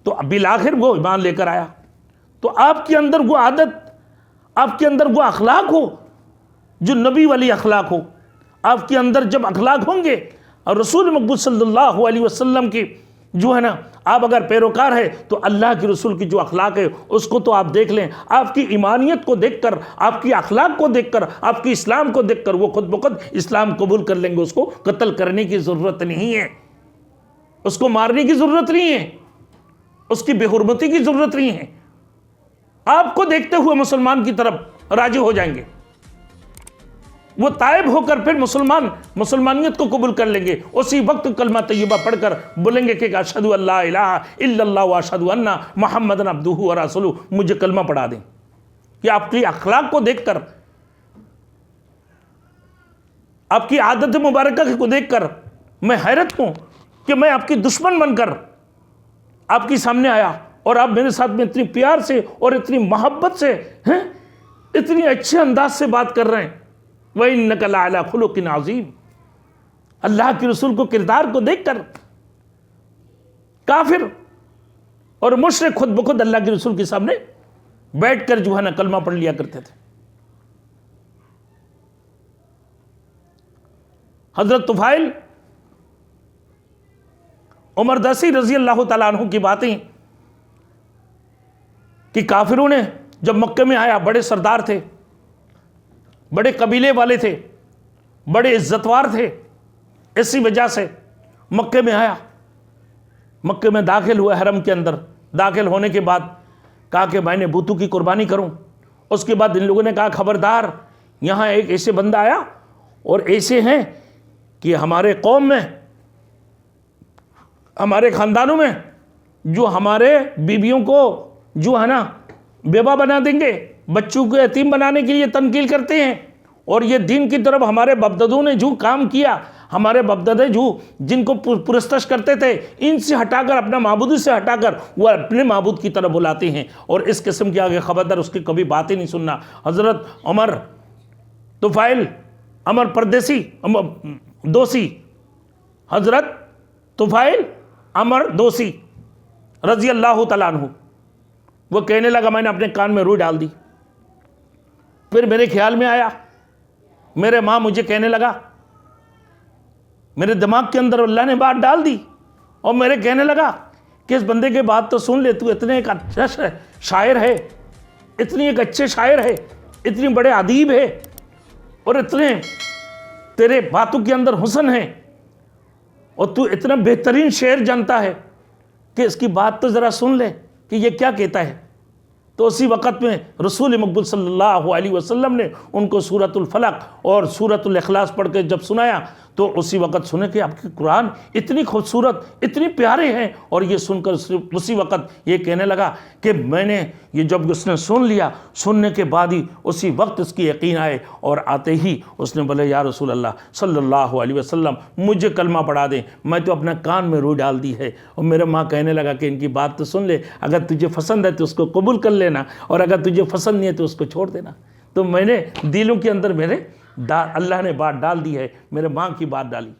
تو بالآخر وہ ایمان لے کر آیا. تو آپ کے اندر وہ عادت، آپ کے اندر وہ اخلاق ہو جو نبی والی اخلاق ہو. آپ کے اندر جب اخلاق ہوں گے اور رسول مقبول صلی اللہ علیہ وسلم کی جو ہے نا آپ اگر پیروکار ہے تو اللہ کے رسول کی جو اخلاق ہے اس کو تو آپ دیکھ لیں. آپ کی ایمانیت کو دیکھ کر، آپ کی اخلاق کو دیکھ کر، آپ کی اسلام کو دیکھ کر وہ خود بخود اسلام قبول کر لیں گے. اس کو قتل کرنے کی ضرورت نہیں ہے، اس کو مارنے کی ضرورت نہیں ہے، اس کی بے حرمتی کی ضرورت نہیں ہے. آپ کو دیکھتے ہوئے مسلمان کی طرف راضی ہو جائیں گے. وہ تائب ہو کر پھر مسلمانیت کو قبول کر لیں گے. اسی وقت کلمہ طیبہ پڑھ کر بولیں گے کہ اشہد ان لا الہ الا اللہ واشہد ان محمد عبدہ ورسولہ. مجھے کلمہ پڑھا دیں. کہ آپ کی اخلاق کو دیکھ کر، آپ کی عادت مبارکہ کو دیکھ کر میں حیرت ہوں کہ میں آپ کی دشمن بن کر آپ کی سامنے آیا اور آپ میرے ساتھ میں اتنی پیار سے اور اتنی محبت سے اتنی اچھے انداز سے بات کر رہے ہیں. وَإِنَّكَ لَعَلَىٰ خُلُقٍ عَظِيمٍ. اللہ کے رسول کو کردار کو دیکھ کر کافر اور مشرک خود بخود اللہ کے رسول کے سامنے بیٹھ کر جو ہے نا کلمہ پڑھ لیا کرتے تھے. حضرت طفیل عمر دسی رضی اللہ تعالیٰ عنہ کی باتیں کہ کافروں نے جب مکہ میں آیا، بڑے سردار تھے، بڑے قبیلے والے تھے، بڑے عزتوار تھے، اسی وجہ سے مکہ میں آیا. مکہ میں داخل ہوا، حرم کے اندر داخل ہونے کے بعد کہا کہ میں نے بتوں کی قربانی کروں. اس کے بعد ان لوگوں نے کہا خبردار، یہاں ایک ایسے بندہ آیا اور ایسے ہیں کہ ہمارے قوم میں، ہمارے خاندانوں میں جو ہمارے بیویوں کو جو ہے نا بیوہ بنا دیں گے، بچوں کو یتیم بنانے کے لیے تنقید کرتے ہیں. اور یہ دین کی طرف ہمارے باپ-دادوں نے جو کام کیا، ہمارے باپ دادے جو جن کو پرستش کرتے تھے، ان سے ہٹا کر، اپنا معبود سے ہٹا کر وہ اپنے معبود کی طرف بلاتے ہیں. اور اس قسم کے آگے خبردار اس کی کبھی باتیں نہیں سننا. حضرت عمر طفیل، عمر پردیسی دوسی، حضرت طفیل عمر دوسی رضی اللہ تعالیٰ عنہ، وہ کہنے لگا، میں نے اپنے کان میں روئی ڈال دی. پھر میرے خیال میں آیا، میرے ماں مجھے کہنے لگا، میرے دماغ کے اندر اللہ نے بات ڈال دی اور میرے کہنے لگا کہ اس بندے کے بات تو سن لے، تو اتنے ایک اچھا شاعر ہے، اتنی ایک اچھے شاعر ہے، اتنی بڑے ادیب ہے، اور اتنے تیرے باتوں کے اندر حسن ہے، اور تو اتنا بہترین شعر جانتا ہے کہ اس کی بات تو ذرا سن لے کہ یہ کیا کہتا ہے. تو اسی وقت میں رسول مقبول صلی اللہ علیہ وسلم نے ان کو سورۃ الفلق اور سورۃ الاخلاص پڑھ کے جب سنایا تو اسی وقت سنے کہ آپ کی قرآن اتنی خوبصورت، اتنی پیارے ہیں. اور یہ سن کر اسی وقت یہ کہنے لگا کہ میں نے یہ جب اس نے سن لیا، سننے کے بعد ہی اسی وقت اس کی یقین آئے، اور آتے ہی اس نے بولے یا رسول اللہ صلی اللہ علیہ وسلم مجھے کلمہ پڑھا دیں، میں تو اپنا کان میں روئی ڈال دی ہے. اور میرے ماں کہنے لگا کہ ان کی بات تو سن لے، اگر تجھے پسند ہے تو اس کو قبول کر لینا، اور اگر تجھے پسند نہیں ہے تو اس کو چھوڑ دینا. تو میں نے دلوں کے اندر میرے اللہ نے بات ڈال دی ہے، میرے ماں کی بات ڈالی.